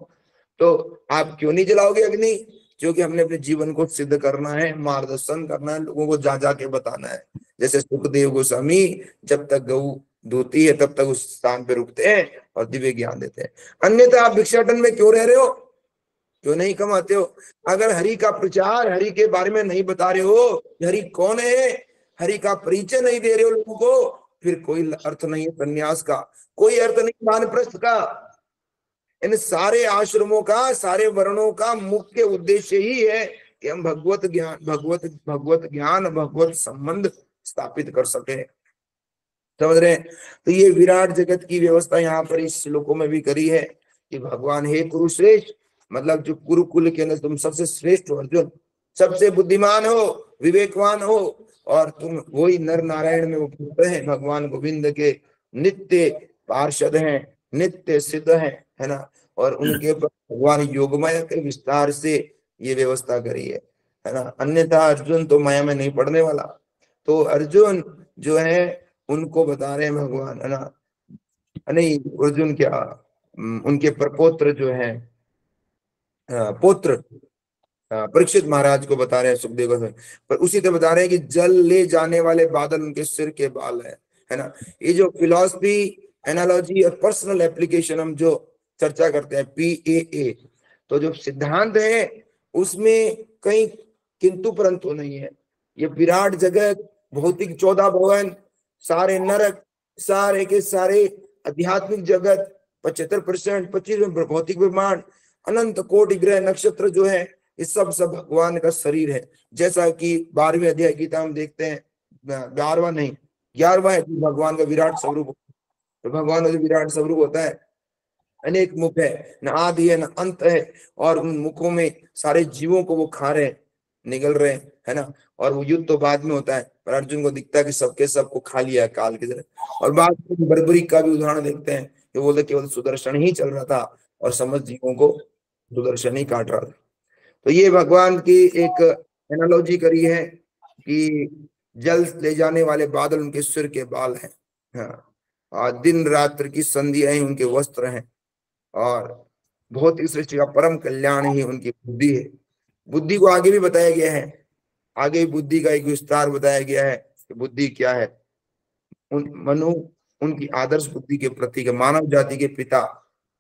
Speaker 1: तो आप क्यों नहीं जलाओगे अग्नि? क्योंकि हमने अपने जीवन को सिद्ध करना है, मार्गदर्शन करना है, लोगों को जा जाके बताना है। जैसे सुखदेव गोस्वामी जब तक गऊ धोती है तब तक उस स्थान पे रुकते हैं और दिव्य ज्ञान देते हैं। अन्यथा आप भिक्षाटन में क्यों रह रहे हो, क्यों नहीं कमाते हो? अगर हरि का प्रचार, हरि के बारे में नहीं बता रहे हो, हरि कौन है, हरि का परिचय नहीं दे रहे हो लोगों को, फिर कोई अर्थ नहीं है संन्यास का, कोई अर्थ नहीं वानप्रस्थ का। इन सारे आश्रमों का, सारे वर्णों का मुख्य उद्देश्य ही है कि हम भगवत ज्ञान, भगवत संबंध स्थापित कर सके। समझ रहे हैं? तो ये विराट जगत की व्यवस्था यहाँ पर इस श्लोकों में भी करी है कि भगवान हे कुरुश्रेष्ठ, मतलब जो कुरुकुल के अंदर तुम सबसे श्रेष्ठ हो अर्जुन, सबसे बुद्धिमान हो, विवेकवान हो, और तुम वही नर नारायण में उपलब्ध हैं, भगवान गोविंद के नित्य पार्षद हैं, नित्य सिद्ध हैं, है ना। और उनके भगवान योगमाया के विस्तार से ये व्यवस्था करी है ना। अन्यथा अर्जुन तो माया में नहीं पड़ने वाला। तो अर्जुन जो है उनको बता रहे हैं भगवान, है ना, नहीं अर्जुन क्या, उनके प्रपोत्र जो है, पुत्र परीक्षित महाराज को बता रहे हैं सुखदेव गोस्वामी, पर उसी तरह बता रहे हैं कि जल ले जाने वाले बादल उनके सिर के बाल है ना। ये जो फिलॉसफी, एनालॉजी और पर्सनल एप्लीकेशन हम जो चर्चा करते हैं, PAA, तो जो सिद्धांत है उसमें कहीं किंतु परंतु नहीं है। ये विराट जगत, भौतिक 14 भवन, सारे नरक, सारे के सारे आध्यात्मिक जगत, 75% 25 भौतिक ब्रह्मांड, अनंत कोटि ग्रह नक्षत्र जो है, इस सब भगवान का शरीर है। जैसा कि 12वें अध्याय गीता हम देखते हैं, 12वां नहीं 11वां है, भगवान का विराट स्वरूप। तो भगवान का जो विराट स्वरूप होता है, अनेक मुख है, न आदि है न अंत है, और उन मुखों में सारे जीवों को वो खा रहे, निगल रहे, है ना। और वो युद्ध तो बाद में होता है, पर अर्जुन को दिखता है कि सबके सबको खा लिया है काल की तरह। और बाद में बर्बरी का भी उदाहरण देखते हैं कि बोलते केवल सुदर्शन ही चल रहा था और समस्त जीवों को सुदर्शन ही काट रहा था। तो ये भगवान की एक एनालॉजी करी है कि जल ले जाने वाले बादल उनके सिर के बाल हैं, हाँ, और दिन रात्र की संधियां ही उनके वस्त्र हैं, और भौतिक सृष्टि का परम कल्याण ही उनकी बुद्धि है। बुद्धि को आगे भी बताया गया है, आगे बुद्धि का एक विस्तार बताया गया है कि बुद्धि क्या है। मनु उनकी आदर्श बुद्धि के प्रतीक है, मानव जाति के पिता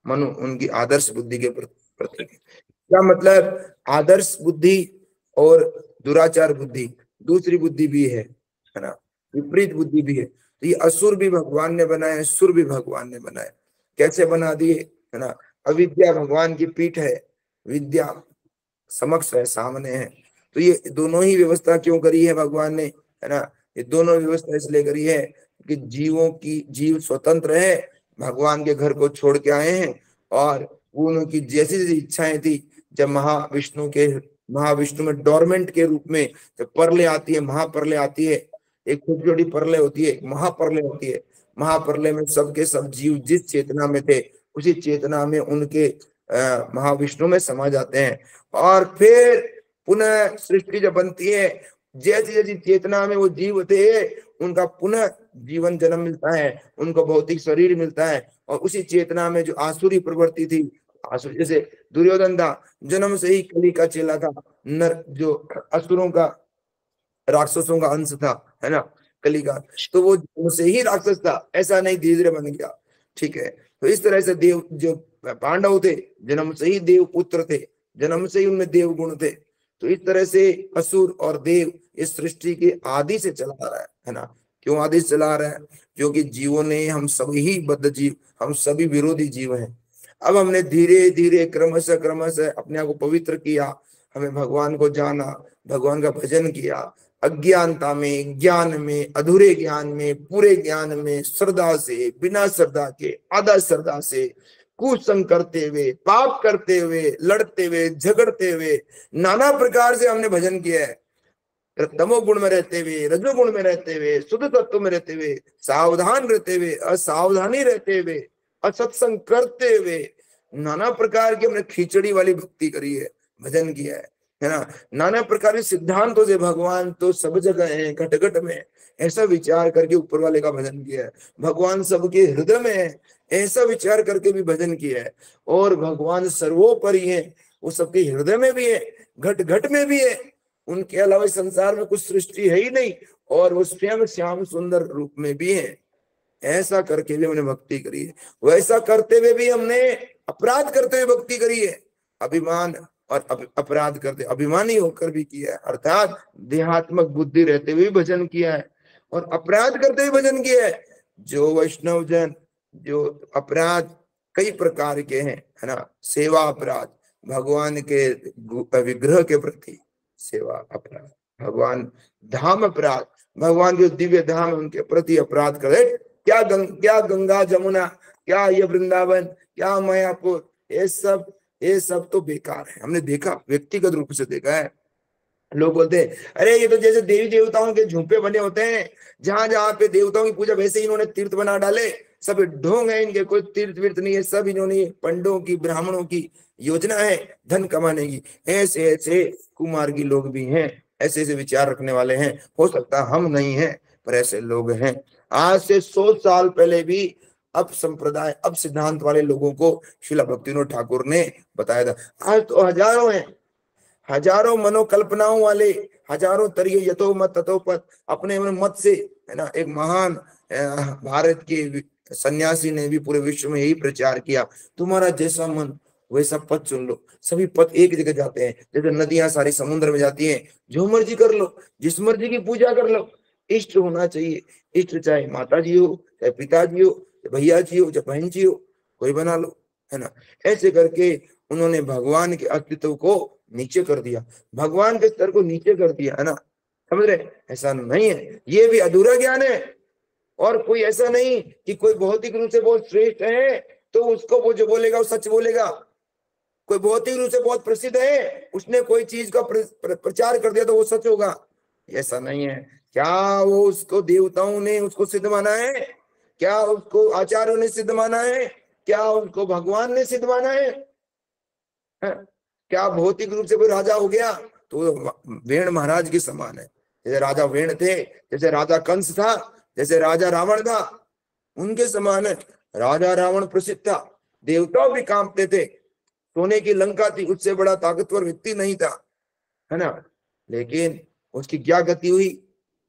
Speaker 1: मनु उनकी आदर्श बुद्धि के प्रतीक है। क्या मतलब? आदर्श बुद्धि और दुराचार बुद्धि, दूसरी बुद्धि भी है ना, विपरीत बुद्धि भी है। तो ये असुर भी भगवान ने बनाए, सुर भी भगवान ने बनाए। कैसे बना दिए, है ना? अविद्या भगवान की पीठ है, विद्या समक्ष है, सामने है। तो ये दोनों ही व्यवस्था क्यों करी है भगवान ने, है ना? ये दोनों व्यवस्था इसलिए करी है कि जीव स्वतंत्र है, भगवान के घर को छोड़ के आए हैं, और उनकी जैसी जैसी इच्छाएं थी, जब महाविष्णु में डोरमेंट के रूप में जब परले आती है, महाप्रलय आती है, एक छोटी छोटी परलय होती है, एक महाप्रलय होती है। महाप्रलय में सबके सब जीव जिस चेतना में थे उसी चेतना में उनके महाविष्णु में समा जाते हैं, और फिर पुनः सृष्टि जब बनती है, जैसी जैसी चेतना में वो जीव थे उनका पुनः जीवन जन्म मिलता है, उनको भौतिक शरीर मिलता है, और उसी चेतना में जो आसुरी प्रवृत्ति थी, आसुरी जैसे दुर्योधन था, जन्म से ही कली का चेला था, नर जो असुरों का राक्षसों का अंश था, है ना, कली का, तो वो जन्म से ही राक्षस था, ऐसा नहीं धीरे धीरे बन गया। ठीक है, तो इस तरह से देव जो पांडव थे जन्म से ही देव पुत्र थे, जन्म से ही उनमें देव गुण थे। तो इस तरह से असुर और देव इस सृष्टि के आदि से चला आ रहा है ना। क्यों आदि से चला आ रहा है? क्योंकि जीवों ने, हम सभी ही बद्ध जीव, हम सभी विरोधी जीव हैं। अब हमने धीरे धीरे क्रमशः अपने आप को पवित्र किया, हमें भगवान को जाना, भगवान का भजन किया, अज्ञानता में, ज्ञान में, अधूरे ज्ञान में, पूरे ज्ञान में, श्रद्धा से, बिना श्रद्धा के, आधा श्रद्धा से, कुसंग करते हुए, पाप करते हुए, लड़ते हुए, झगड़ते हुए, नाना प्रकार से हमने भजन किया है। तमो गुण में रहते हुए, रजोगुण में रहते हुए, शुद्ध तत्व में रहते हुए, सावधान रहते हुए, असावधानी रहते हुए, असत्संग करते हुए, नाना प्रकार की हमने खिचड़ी वाली भक्ति करी है, भजन किया है ना। नाना प्रकार के सिद्धांतों से भगवान तो सब जगह है, घट घट में, ऐसा विचार करके ऊपर वाले का भजन किया है। भगवान सबके हृदय में है, ऐसा विचार करके भी भजन किया है। और भगवान सर्वोपरि है, वो सबके हृदय में भी है, घट घट में भी है, उनके अलावा संसार में कुछ सृष्टि है ही नहीं, और वो स्वयं श्याम सुंदर रूप में भी है। ऐसा करके भी हमने भक्ति करी है। वैसा करते हुए भी हमने अपराध करते हुए भक्ति करी है, अभिमान और अपराध करते, अभिमानी होकर भी किया है, अर्थात देहात्मक बुद्धि रहते हुए भजन किया है, और अपराध करते हुए भजन किया है। जो वैष्णव जन, जो अपराध कई प्रकार के हैं, है ना, सेवा अपराध, भगवान के विग्रह के प्रति सेवा अपराध, भगवान धाम अपराध, भगवान जो दिव्य धाम है उनके प्रति अपराध करे। क्या गंगा जमुना, क्या ये वृंदावन, क्या मायापुर, ये सब तो बेकार है। हमने देखा, व्यक्तिगत रूप से देखा है। लोग बोलते हैं अरे ये तो जैसे देवी देवताओं के झूंपे बने होते हैं, जहां जहां पे देवताओं की पूजा, वैसे ही इन्होंने तीर्थ बना डाले, सब ढोंग है इनके, कोई तीर्थ वीर्थ नहीं है, सब इन्होंने पंडों की, ब्राह्मणों की योजना है धन कमाने की। ऐसे ऐसे कुमार्गी लोग भी हैं, ऐसे ऐसे विचार रखने वाले हैं। हो सकता हम नहीं है, पर ऐसे लोग हैं। आज से 100 साल पहले भी अब संप्रदाय, अब सिद्धांत वाले लोगों को श्रील भक्तिविनोद ठाकुर ने बताया था। आज तो हजारों हैं, हजारों मनोकल्पनाओं वाले, हजारों तरीके, यथो मत तथो पथ, अपने मत से, है ना। एक महान भारत के सन्यासी ने भी पूरे विश्व में यही प्रचार किया, तुम्हारा जैसा मन वैसा पथ चुन लो। सभी पथ एक जगह जाते हैं, जैसे नदियां सारी समुद्र में जाती हैं, जो मर्जी कर लो, जिस मर्जी की पूजा कर लो, इष्ट होना चाहिए। इष्ट चाहे माता जी हो, चाहे पिताजी हो, चाहे भैया जी हो, चाहे बहन जी हो, कोई बना लो, है ना। ऐसे करके उन्होंने भगवान के अस्तित्व को नीचे कर दिया, भगवान के स्तर को नीचे कर दिया, है ना। समझ रहे? ऐसा नहीं है, ये भी अधूरा ज्ञान है। और कोई ऐसा नहीं कि कोई भौतिक रूप से बहुत श्रेष्ठ है तो उसको वो जो बोलेगा वो सच बोलेगा। कोई भौतिक रूप से बहुत प्रसिद्ध है, उसने कोई चीज का प्रचार कर दिया तो वो सच होगा, ऐसा नहीं है। क्या वो उसको देवताओं ने उसको सिद्ध माना है? क्या उसको आचार्यों ने सिद्ध माना है? क्या उसको भगवान ने सिद्ध माना है? क्या भौतिक रूप से कोई राजा हो गया तो वेण महाराज के समान है। जैसे राजा वेण थे, जैसे राजा कंस था, जैसे राजा रावण था, उनके समान है। राजा रावण प्रसिद्ध था, देवताओं भी कांपते थे, सोने की लंका थी, उससे बड़ा ताकतवर व्यक्ति नहीं था, है ना। लेकिन उसकी क्या गति हुई,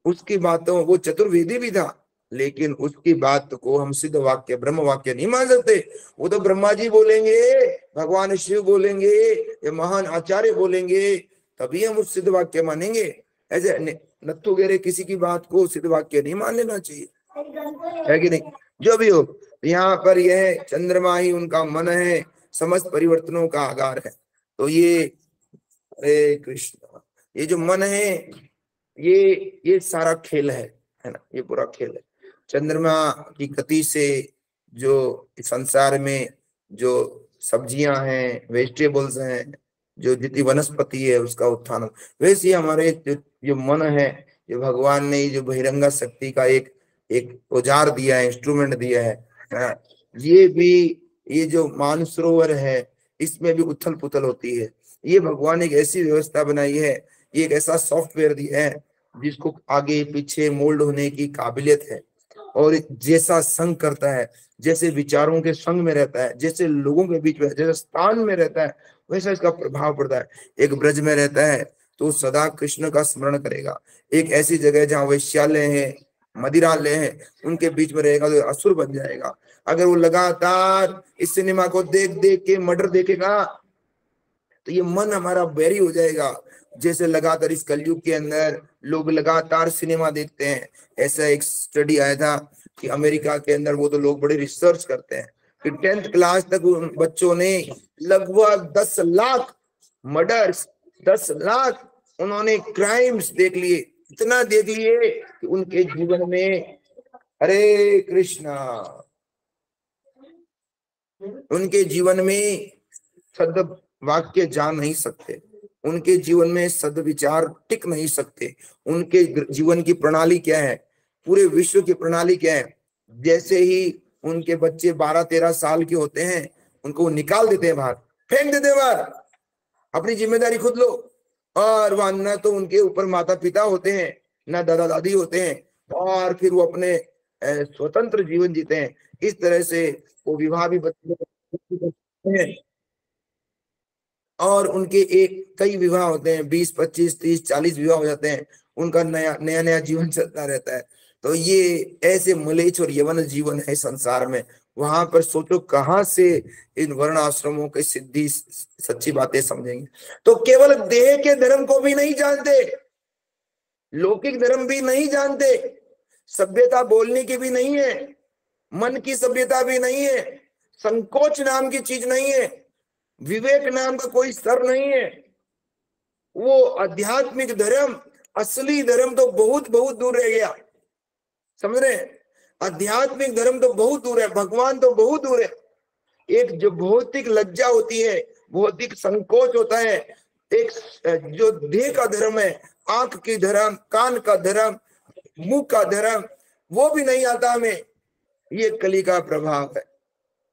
Speaker 1: उसकी बातों, वो चतुर्वेदी भी था, लेकिन उसकी बात को हम सिद्ध वाक्य ब्रह्म वाक्य नहीं मान सकते। वो तो ब्रह्मा जी बोलेंगे, भगवान शिव बोलेंगे, ये महान आचार्य बोलेंगे, तभी हम उस सिद्ध वाक्य मानेंगे। ऐसे नत्थु गेरे किसी की बात को सिद्ध वाक्य नहीं मान लेना चाहिए, है कि नहीं। जो भी हो, यहाँ पर यह चंद्रमा ही उनका मन है, समस्त परिवर्तनों का आधार है। तो ये हरे कृष्ण, ये जो मन है, ये सारा खेल है ना, ये पूरा खेल है। चंद्रमा की गति से जो संसार में जो सब्जियां हैं, वेजिटेबल्स हैं, जो जितनी वनस्पति है उसका उत्थान, वैसे हमारे जो मन है, जो भगवान ने जो बहिरंगा शक्ति का एक औजार दिया है, इंस्ट्रूमेंट दिया है, ये भी, ये जो मानसरोवर है इसमें भी उथल पुथल होती है। ये भगवान एक ऐसी व्यवस्था बनाई है, ये एक ऐसा सॉफ्टवेयर दिया है जिसको आगे पीछे मोल्ड होने की काबिलियत है। और जैसा संग करता है, जैसे विचारों के संग में रहता है, जैसे लोगों के बीच में, जैसे स्थान में रहता है, वैसा इसका प्रभाव पड़ता है। एक ब्रज में रहता है तो सदा कृष्ण का स्मरण करेगा। एक ऐसी जगह जहाँ वैश्यालय है, मदिरालय है, उनके बीच में रहेगा तो असुर बन जाएगा। अगर वो लगातार इस सिनेमा को देख देख के मर्डर देखेगा तो ये मन हमारा बैरी हो जाएगा। जैसे लगातार इस कलयुग के अंदर लोग लगातार सिनेमा देखते हैं। ऐसा एक स्टडी आया था कि अमेरिका के अंदर, वो तो लोग बड़े रिसर्च करते हैं कि 10th क्लास तक उन बच्चों ने लगभग 10 लाख मर्डर्स, 10 लाख उन्होंने क्राइम्स देख लिए, इतना देख लिए कि उनके जीवन में, हरे कृष्णा, उनके जीवन में सद वाक्य जा नहीं सकते, उनके जीवन में सद्विचार टिक नहीं सकते। उनके जीवन की प्रणाली क्या है, पूरे विश्व की प्रणाली क्या है, जैसे ही उनके बच्चे 12-13 साल के होते हैं, उनको निकाल देते हैं बाहर, फेंक देते हैं बाहर, अपनी जिम्मेदारी खुद लो। और वहां न तो उनके ऊपर माता पिता होते हैं, न दादा दादी होते हैं, और फिर वो अपने स्वतंत्र जीवन जीते हैं। इस तरह से वो विवाह भी बच्चे हैं, और उनके एक कई विवाह होते हैं, 20, 25, 30, 40 विवाह हो जाते हैं, उनका नया नया जीवन चलता रहता है। तो ये ऐसे मलेच्छ और यवन जीवन है संसार में। वहां पर सोचो कहां से इन वर्ण आश्रमों की सिद्धि सच्ची बातें समझेंगे। तो केवल देह के धर्म को भी नहीं जानते, लौकिक धर्म भी नहीं जानते, सभ्यता बोलने की भी नहीं है, मन की सभ्यता भी नहीं है, संकोच नाम की चीज नहीं है, विवेक नाम का कोई स्तर नहीं है। वो आध्यात्मिक धर्म, असली धर्म तो बहुत बहुत दूर रह गया, समझ रहे हैं। आध्यात्मिक धर्म तो बहुत दूर है, भगवान तो बहुत दूर है। एक जो भौतिक लज्जा होती है, भौतिक संकोच होता है, एक जो देह का धर्म है, आंख की धर्म, कान का धर्म, मुंह का धर्म, वो भी नहीं आता हमें। ये कली का प्रभाव है,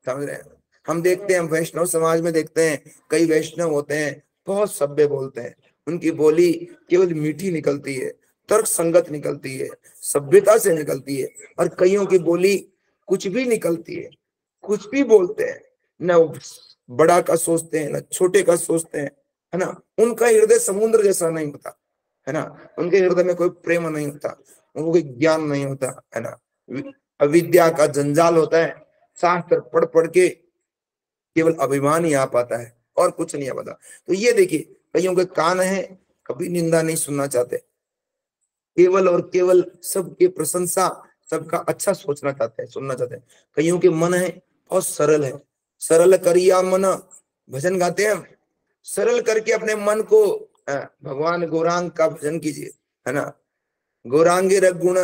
Speaker 1: समझ रहे हैं। हम देखते हैं, वैष्णव समाज में देखते हैं, कई वैष्णव होते हैं, बहुत सभ्य बोलते हैं, उनकी बोली केवल मीठी निकलती है, तर्क संगत निकलती है, सभ्यता से निकलती है। और कईयों की बोली कुछ भी निकलती है, कुछ भी बोलते हैं, न बड़ा का सोचते हैं, न छोटे का सोचते हैं, है ना। उनका हृदय समुद्र जैसा नहीं होता, है ना। उनके हृदय में कोई प्रेम नहीं होता, उनको कोई ज्ञान नहीं होता, है ना। अविद्या का जंजाल होता है, शास्त्र पढ़ पढ़ के केवल अभिमान ही आ पाता है और कुछ नहीं आ पाता। तो ये देखिए, कईयों के कान है, कभी निंदा नहीं सुनना चाहते, केवल और केवल सबकी प्रशंसा, सबका अच्छा सोचना चाहते हैं, सुनना चाहते हैं। कईयों के मन है बहुत सरल है, सरल करिया मन, भजन गाते हैं हम, सरल करके अपने मन को, भगवान गौरांग का भजन कीजिए, है ना। गौरांगे रघुगुण,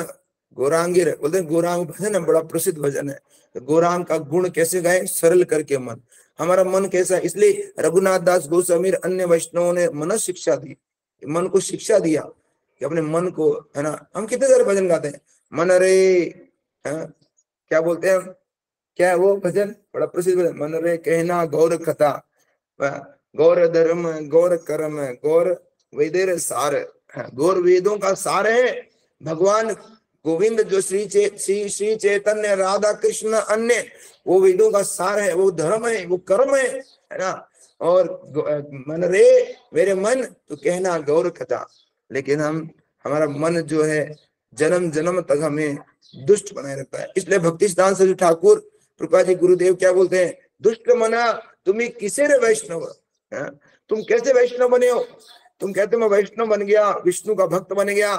Speaker 1: गौरांगे बोलते हैं, गौरांग भजन है, बड़ा प्रसिद्ध भजन है। गौरांग का गुण कैसे गाए, सरल करके मन। हमारा मन कैसा है, इसलिए रघुनाथ दास गोस्वामी अन्य वैष्णवों ने मन शिक्षा दी, मन को शिक्षा दिया कि अपने मन को, है ना। हम कितने सारे भजन गाते हैं, मन रे, क्या बोलते हैं हम, क्या है वो भजन, बड़ा प्रसिद्ध भजन, मन रे कहना गौर कथा, गौर धर्म गौर कर्म गौर वेदेर सार। गौर वेदों का सार है भगवान गोविंद, जो श्री चैतन्य राधा कृष्ण अन्य, वो वेदों का सार है, वो धर्म है, वो कर्म है ना। और मन रे मेरे मन, तो कहना गौर कथा। लेकिन हमारा मन जो है जन्म जन्म तक हमें दुष्ट बनाए रखता है। इसलिए भक्ति सिद्धांत सरस्वती ठाकुर प्रभुपाद जी गुरुदेव क्या बोलते हैं, दुष्ट मना तुम्हें किसे रे वैष्णव, तुम कैसे वैष्णव बने हो? तुम कहते हो मैं वैष्णव बन गया, विष्णु का भक्त बन गया,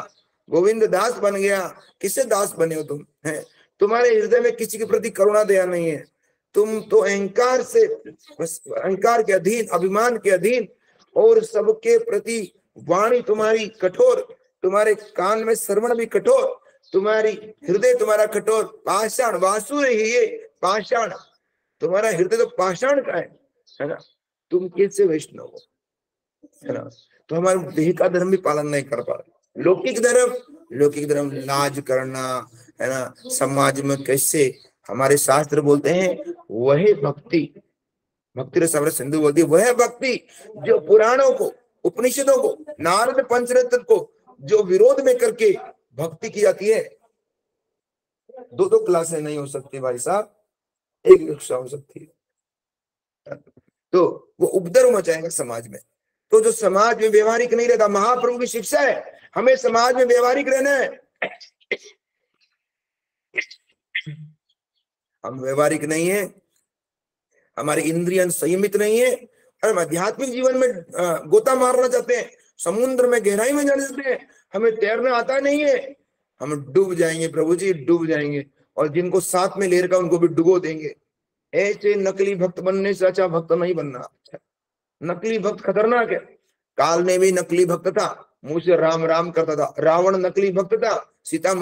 Speaker 1: गोविंद दास बन गया, किससे दास बने हो तुम? है तुम्हारे हृदय में किसी के प्रति करुणा दया नहीं है। तुम तो अहंकार से, अहंकार के अधीन, अभिमान के अधीन, और सबके प्रति वाणी तुम्हारी कठोर, तुम्हारे कान में श्रवण भी कठोर, तुम्हारी हृदय तुम्हारा कठोर, पाषाण वासुर ही ये पाषाण, तुम्हारा हृदय तो पाषाण का है ना। तुम कैसे वैष्णव हो, है ना? तो हमारे देह का धर्म भी पालन नहीं कर पा रहे। लौकिक धर्म लाज करना, है ना, समाज में कैसे, हमारे शास्त्र बोलते हैं वही भक्ति, भक्ति रसामृत सिंधु बोलती है वह भक्ति जो पुराणों को, उपनिषदों को, नारद पंचरत्न को जो विरोध में करके भक्ति की जाती है। दो क्लासें नहीं हो सकती भाई साहब, एक कक्षा हो सकती है, तो वो उपद्रव मचाएगा समाज में। तो जो समाज में व्यवहारिक नहीं रहता, महाप्रभु की शिक्षा है हमें समाज में व्यवहारिक रहना है। हम व्यवहारिक नहीं है, हमारी इंद्रियां संयमित नहीं है, और हम आध्यात्मिक जीवन में गोता मारना चाहते हैं, समुद्र में गहराई में जाना चाहते हैं, हमें तैरना आता नहीं है, हम डूब जाएंगे प्रभु जी, डूब जाएंगे, और जिनको साथ में ले रखा उनको भी डुबो देंगे। ऐसे नकली भक्त बनने से अच्छा भक्त नहीं बनना। नकली भक्त खतरनाक है। काल ने भी नकली भक्त था, मुंह से राम राम करता था। रावण नकली भक्त था, सीता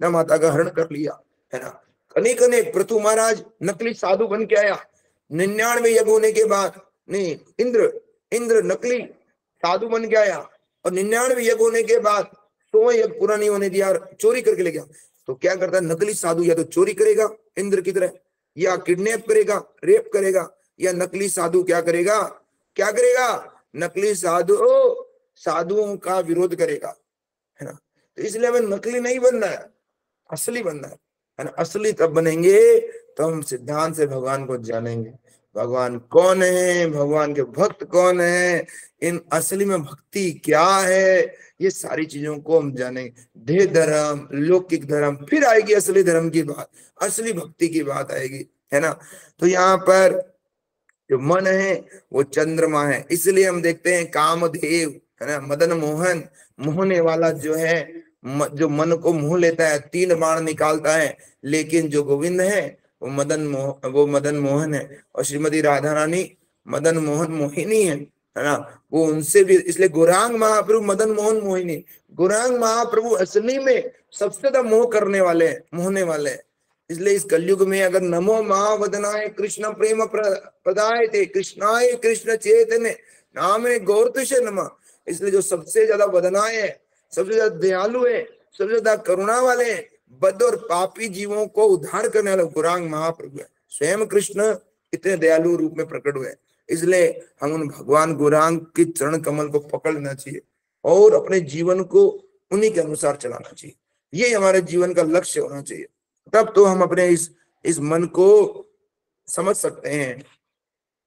Speaker 1: माता का हरण कर लिया, है ना। अनेक पृथु महाराज नकली साधु बन के आया, 99 यज्ञ होने के बाद, नहीं, इंद्र नकली साधु बन के आया, और 99 यज्ञ होने के बाद 100 यज्ञ पूरा नहीं होने दिया, चोरी करके ले गया। तो क्या करता है नकली साधु, या तो चोरी करेगा इंद्र की तरह, या किडनैप करेगा, रेप करेगा, या नकली साधु क्या करेगा, नकली साधुओं का विरोध करेगा, है ना। तो इसलिए हमें नकली नहीं बनना है, असली बनना है ना। असली तब बनेंगे तो हम सिद्धांत से भगवान को जानेंगे, भगवान कौन है, भगवान के भक्त कौन है, इन असली में भक्ति क्या है, ये सारी चीजों को हम जानेंगे। देह धर्म, लौकिक धर्म, फिर आएगी असली धर्म की बात, असली भक्ति की बात आएगी, है ना। तो यहाँ पर जो मन है वो चंद्रमा है, इसलिए हम देखते हैं कामदेव, है ना, मदन मोहन, मोहने वाला जो है, जो मन को मोह लेता है, 3 बाण निकालता है। लेकिन जो गोविंद है वो मदन मोहन है, और श्रीमती राधा रानी मदन मोहन मोहिनी है ना। वो उनसे भी, इसलिए गौरांग महाप्रभु मदन मोहन मोहिनी, गौरांग महाप्रभु असली में सबसे ज्यादा मोह करने वाले हैं, मोहने वाले हैं। इसलिए इस कलयुग में अगर नमो महावदनाय कृष्ण प्रेम प्रदाय थे कृष्णाय कृष्ण चेतन नामे गौरतुष नमः, इसलिए जो सबसे ज्यादा वदनाय है, सबसे ज्यादा दयालु है, सबसे ज्यादा करुणा वाले हैं, बद्ध और पापी जीवों को उद्धार करने वाला गौरांग महाप्रभु है। स्वयं कृष्ण इतने दयालु रूप में प्रकट हुए। इसलिए हम उन भगवान गौरांग के चरण कमल को पकड़ लेना चाहिए और अपने जीवन को उन्हीं के अनुसार चलाना चाहिए। ये हमारे जीवन का लक्ष्य होना चाहिए, तब तो हम अपने इस मन को समझ सकते हैं।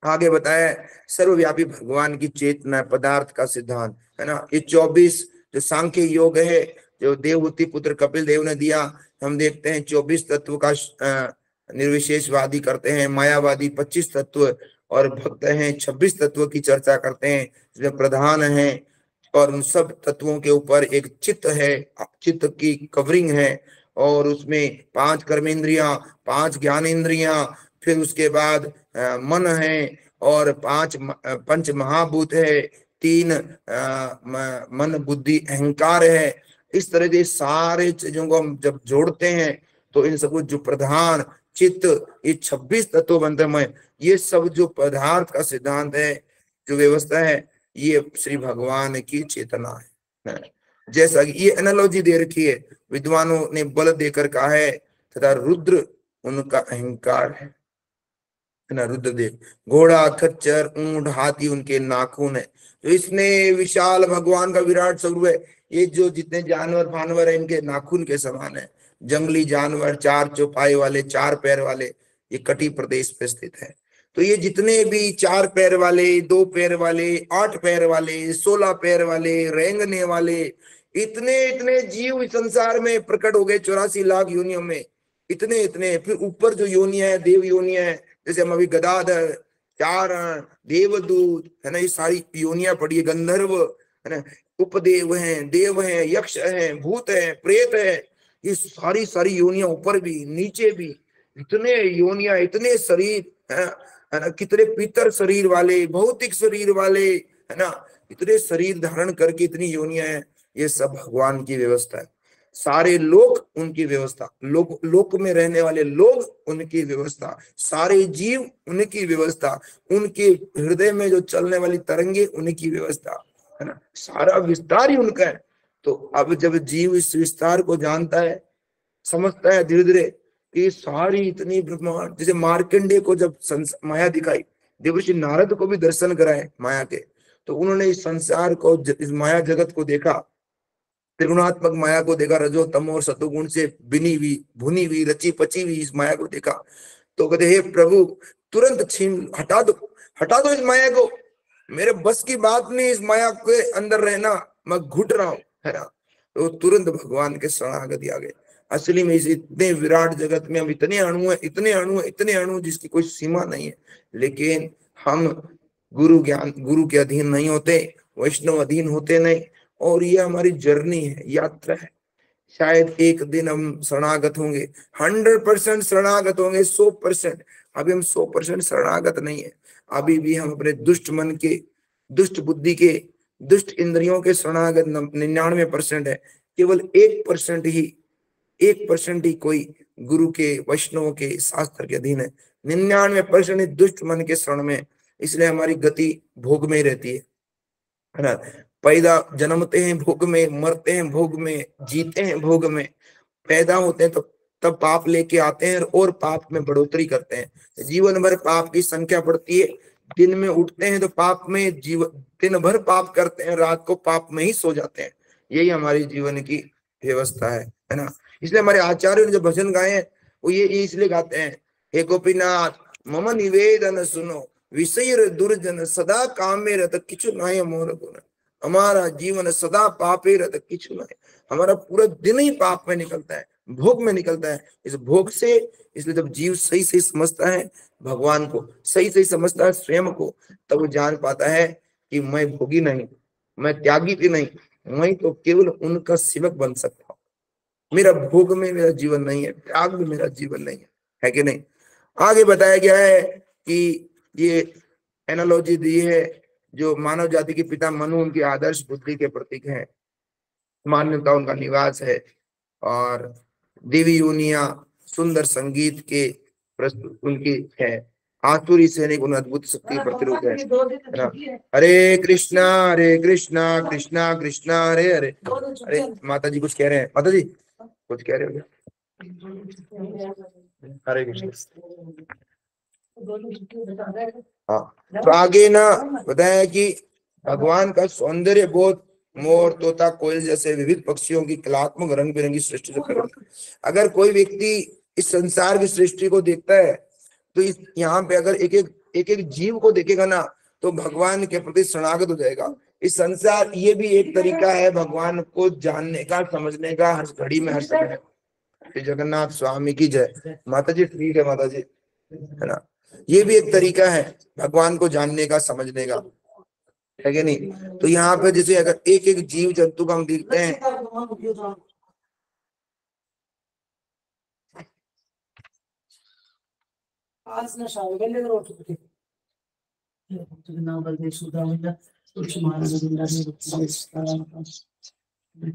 Speaker 1: आगे बताया सर्वव्यापी भगवान की चेतना, पदार्थ का सिद्धांत, है ना। ये 24 जो सांख्य योग है, जो देवहूति पुत्र कपिल देव ने दिया, हम देखते हैं 24 तत्व का निर्विशेषवादी करते हैं, मायावादी 25 तत्व, और भक्त हैं 26 तत्व की चर्चा करते हैं, जिसमें प्रधान है, और उन सब तत्वों के ऊपर एक चित्त है, चित्त की कवरिंग है, और उसमें 5 कर्मेंद्रियां, 5 ज्ञानेंद्रियां, फिर उसके बाद मन है, और 5 पंच महाभूत है, 3 मन बुद्धि अहंकार है। इस तरह के सारे चीजों को हम जब जोड़ते हैं तो इन सब जो प्रधान चित्त, ये 26 तत्व बनते हैं। ये सब जो पदार्थ का सिद्धांत है, जो व्यवस्था है, ये श्री भगवान की चेतना है। जैसा कि ये एनालॉजी दे रखी है, विद्वानों ने बल देकर कहा है, तथा रुद्र उनका अहंकार है है ना, रुद्रदेव। घोड़ा, खच्चर, ऊंट, हाथी उनके नाखून है। तो इसने विशाल भगवान का विराट स्वरूप है। ये जो जितने जानवर फानवर है इनके नाखून के समान है। जंगली जानवर, चार चौपाई वाले, चार पैर वाले, ये कटी प्रदेश पे स्थित है। तो ये जितने भी चार पैर वाले, दो पैर वाले, 8 पैर वाले, 16 पैर वाले, रेंगने वाले, इतने इतने जीव इस संसार में प्रकट हो गए 84 लाख योनियों में। इतने इतने, फिर ऊपर जो योनियां है, देव योनियां है, जैसे हम अभी गदाधर, चारण, देवदूत, है ना, ये सारी योनियां पड़ी है। गंधर्व, है ना, उपदेव हैं, देव हैं, यक्ष हैं, भूत हैं, प्रेत है, ये सारी सारी योनियां, ऊपर भी नीचे भी इतने योनियां, इतने शरीर है ना, कितने पितर शरीर वाले, भौतिक शरीर वाले, है ना, इतने शरीर धारण करके इतनी योनियां हैं। ये सब भगवान की व्यवस्था है। सारे लोग उनकी व्यवस्था, लोक में रहने वाले लोग उनकी व्यवस्था, सारे जीव उनकी व्यवस्था, उनके हृदय में जो चलने वाली तरंगे उनकी व्यवस्था, है ना, सारा विस्तार ही उनका है। तो अब जब जीव इस विस्तार को जानता है, समझता है धीरे धीरे कि सारी इतनी ब्रह्मांड, जैसे मार्कंडेय को जब माया दिखाई, देवर्षि नारद को भी दर्शन कराए माया के, तो उन्होंने इस संसार को, इस माया जगत को देखा, त्रिगुणात्मक माया को देखा, रजो तमो और सतोगुण से बिनी हुई, भुनी हुई, रची पची हुई इस माया को देखा। तो कहते हे प्रभु, तुरंत छीन, हटा दो इस माया को, मेरे बस की बात नहीं इस माया के अंदर रहना, मैं घुट रहा हूं, है ना। तो तुरंत भगवान के शरणागति आ गए। असली में इस इतने विराट जगत में हम इतने अणु है, इतने अणु जिसकी कोई सीमा नहीं है, लेकिन हम गुरु के अधीन नहीं होते, वैष्णव अधीन होते नहीं, और ये हमारी जर्नी है, यात्रा है। शायद एक दिन हम शरणागत होंगे, 100% शरणागत होंगे, 100%। अभी हम 100% शरणागत नहीं है, अभी भी हम अपने दुष्ट मन के, दुष्ट बुद्धि के, दुष्ट इंद्रियों के शरणागत 99% है। केवल 1% ही कोई गुरु के, वैष्णव के, शास्त्र के अधीन है। 99% दुष्ट मन के शरण में। इसलिए हमारी गति भोग में ही रहती है ना। पैदा जन्मते हैं भोग में, मरते हैं भोग में, जीते हैं भोग में। पैदा होते हैं तो तब पाप लेके आते हैं और पाप में बढ़ोतरी करते हैं। जीवन भर पाप की संख्या बढ़ती है। दिन में उठते हैं तो पाप में, दिन भर पाप करते हैं, रात को पाप में ही सो जाते हैं। यही हमारी जीवन की व्यवस्था है ना। इसलिए हमारे आचार्य ने जो भजन गाए हैं वो ये इसलिए गाते हैं, हे गोपीनाथ मम निवेदन सुनो, विषय दुर्जन सदा काम में रहता किचु नाय मोर गुण। हमारा जीवन सदा पापे रहता किचु नाय, हमारा पूरा दिन ही पाप में निकलता है, भोग में निकलता है। इस भोग से, इसलिए जब जीव सही सही समझता है भगवान को, सही सही समझता है स्वयं को, तब वो जान पाता है कि मैं भोगी नहीं, मैं त्यागी भी नहीं, मैं तो केवल उनका सेवक बन सकता हूँ। मेरा भोग में मेरा जीवन नहीं है, त्याग में मेरा जीवन नहीं है कि नहीं। आगे बताया गया है कि ये एनालॉजी दी है, जो मानव जाति के पिता मनु उनकी आदर्श बुद्धि के प्रतीक हैं, मान्यता उनका निवास है, और देवी योनिया सुंदर संगीत के प्रस्तुत उनकी है। आसुरी सैनिक उन अद्भुत शक्ति प्रतिरूप है। हरे कृष्णा कृष्णा कृष्णा हरे हरे। अरे माता जी कुछ कह रहे हैं, माता जी कुछ कह रहे हो? हरे कृष्ण। हाँ, तो आगे ना बताया कि भगवान का सौंदर्य बहुत, मोर, तोता, कोयल जैसे विविध पक्षियों की कलात्मक रंग बिरंगी सृष्टि से भरा। अगर कोई व्यक्ति इस संसार की सृष्टि को देखता है तो इस यहाँ पे अगर एक एक जीव को देखेगा ना तो भगवान के प्रति शरणागत हो जाएगा। इस संसार ये भी एक तरीका है भगवान को जानने का, समझने का, हर घड़ी में, हर समय। जगन्नाथ स्वामी की जय। माता जी ठीक है माता जी, है ना। ये भी एक तरीका है भगवान को जानने का, समझने का, है कि नहीं। तो यहाँ पे जैसे अगर एक एक जीव जंतु का हम देखते हैं,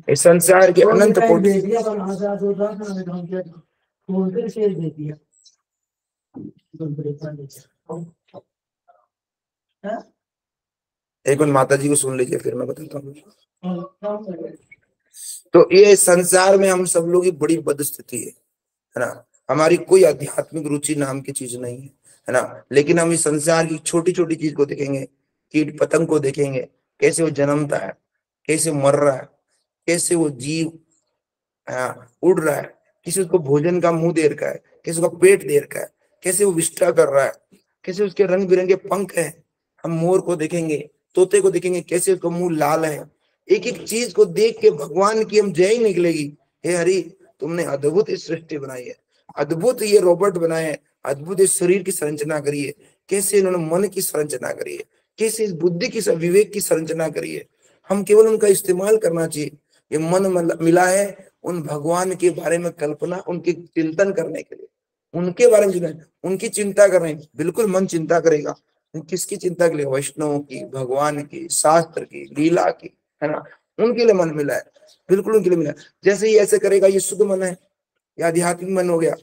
Speaker 1: इस संसार के अनंत एक मिनट माता जी को सुन लीजिए फिर मैं बताता हूँ। तो ये संसार में हम सब लोग की बड़ी बदस्थिति है ना। हमारी कोई आध्यात्मिक रुचि नाम की चीज नहीं है है ना। लेकिन हम इस संसार की छोटी छोटी चीज को देखेंगे, कीट पतंग को देखेंगे, कैसे वो जन्मता है, कैसे मर रहा है, कैसे वो जीव उड़ रहा है, किसी उसको भोजन का मुंह दे रखा है, कैसे उसका पेट दे रखा है, कैसे वो विष्ठा कर रहा है, कैसे उसके रंग बिरंगे पंख है। हम मोर को देखेंगे, तोते को देखेंगे, कैसे उसका मुंह लाल है। एक एक चीज को देख के भगवान की हम जय निकलेगी, हे हरि तुमने अद्भुत इस सृष्टि बनाई है, अद्भुत ये रोबोट बनाए हैं, अद्भुत इस शरीर की संरचना करी है, कैसे इन्होंने मन की संरचना करी है, कैसे इस बुद्धि की विवेक की संरचना करी है। हम केवल उनका इस्तेमाल करना चाहिए। ये मन मिला है उन भगवान के बारे में कल्पना, उनके चिंतन करने के लिए, उनके बारे में उनकी चिंता करने। बिल्कुल मन चिंता करेगा, किसकी चिंता के लिए? वैष्णव की, भगवान की, शास्त्र की, लीला की, है ना। उनके लिए मन मिला है, बिल्कुल उनके लिए मिला है। जैसे ही ऐसे करेगा ये शुद्ध मन है, ये आध्यात्मिक मन हो गया।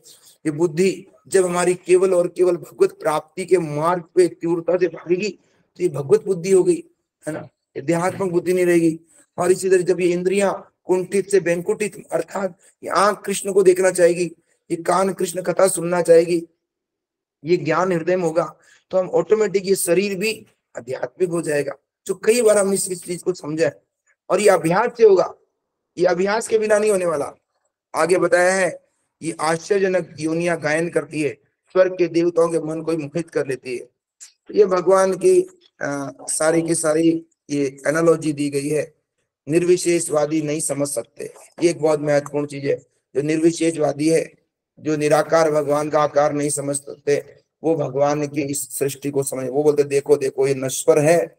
Speaker 1: ये बुद्धि जब हमारी केवल और केवल भगवत प्राप्ति के मार्ग पे तीव्रता से भागेगी तो ये भगवत बुद्धि हो गई, है ना, ये देहात्मक बुद्धि नहीं रहेगी। और इसी तरह जब ये इंद्रियां कुंठित से बैंकुठित, अर्थात ये आंख कृष्ण को देखना चाहेगी, ये कान कृष्ण कथा सुनना चाहेगी, ये ज्ञान हृदय में होगा, तो हम ऑटोमेटिक ये शरीर भी आध्यात्मिक हो जाएगा। जो कई बार हमने इस चीज को समझा है, और ये अभ्यास से होगा, ये अभ्यास के बिना नहीं होने वाला। आगे बताया है ये आश्चर्यजनक योनियां गायन करती है, स्वर्ग के देवताओं के मन को मोहित कर लेती है। ये भगवान की सारी की सारी ये एनालॉजी दी गई है। निर्विशेषवादी नहीं समझ सकते, ये एक बहुत महत्वपूर्ण चीज है। जो निर्विशेषवादी है, जो निराकार भगवान का आकार नहीं समझ सकते, वो भगवान की इस सृष्टि को समझ, वो बोलते देखो देखो ये नश्वर है,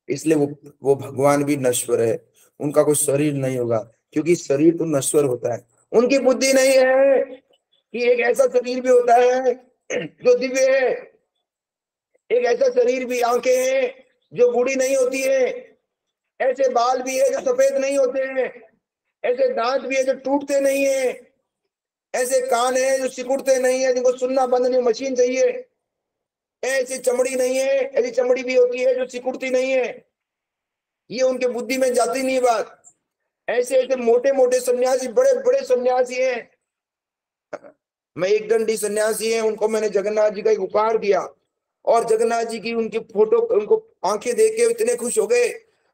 Speaker 1: इसलिए वो भगवान भी नश्वर है, उनका कोई शरीर नहीं होगा, क्योंकि शरीर तो नश्वर होता है। उनकी बुद्धि नहीं है कि एक ऐसा शरीर भी होता है जो दिव्य है, एक ऐसा शरीर भी, आंखें हैं जो बूढ़ी नहीं होती है, ऐसे बाल भी है जो सफेद नहीं होते हैं, ऐसे दांत भी है जो टूटते नहीं है, ऐसे कान है जो सिकुड़ते नहीं है, जिनको सुनना बंद नहीं मशीन चाहिए, ऐसी चमड़ी नहीं है, ऐसी चमड़ी भी होती है जो सिकुड़ती नहीं है। ये उनके बुद्धि में जाती नहीं बात। ऐसे ऐसे मोटे मोटे सन्यासी, बड़े बड़े सन्यासी हैं। मैं एक दंडी सन्यासी है, उनको मैंने जगन्नाथ जी का एक उपहार दिया, और जगन्नाथ जी की उनकी फोटो, उनको आंखें देख के इतने खुश हो गए,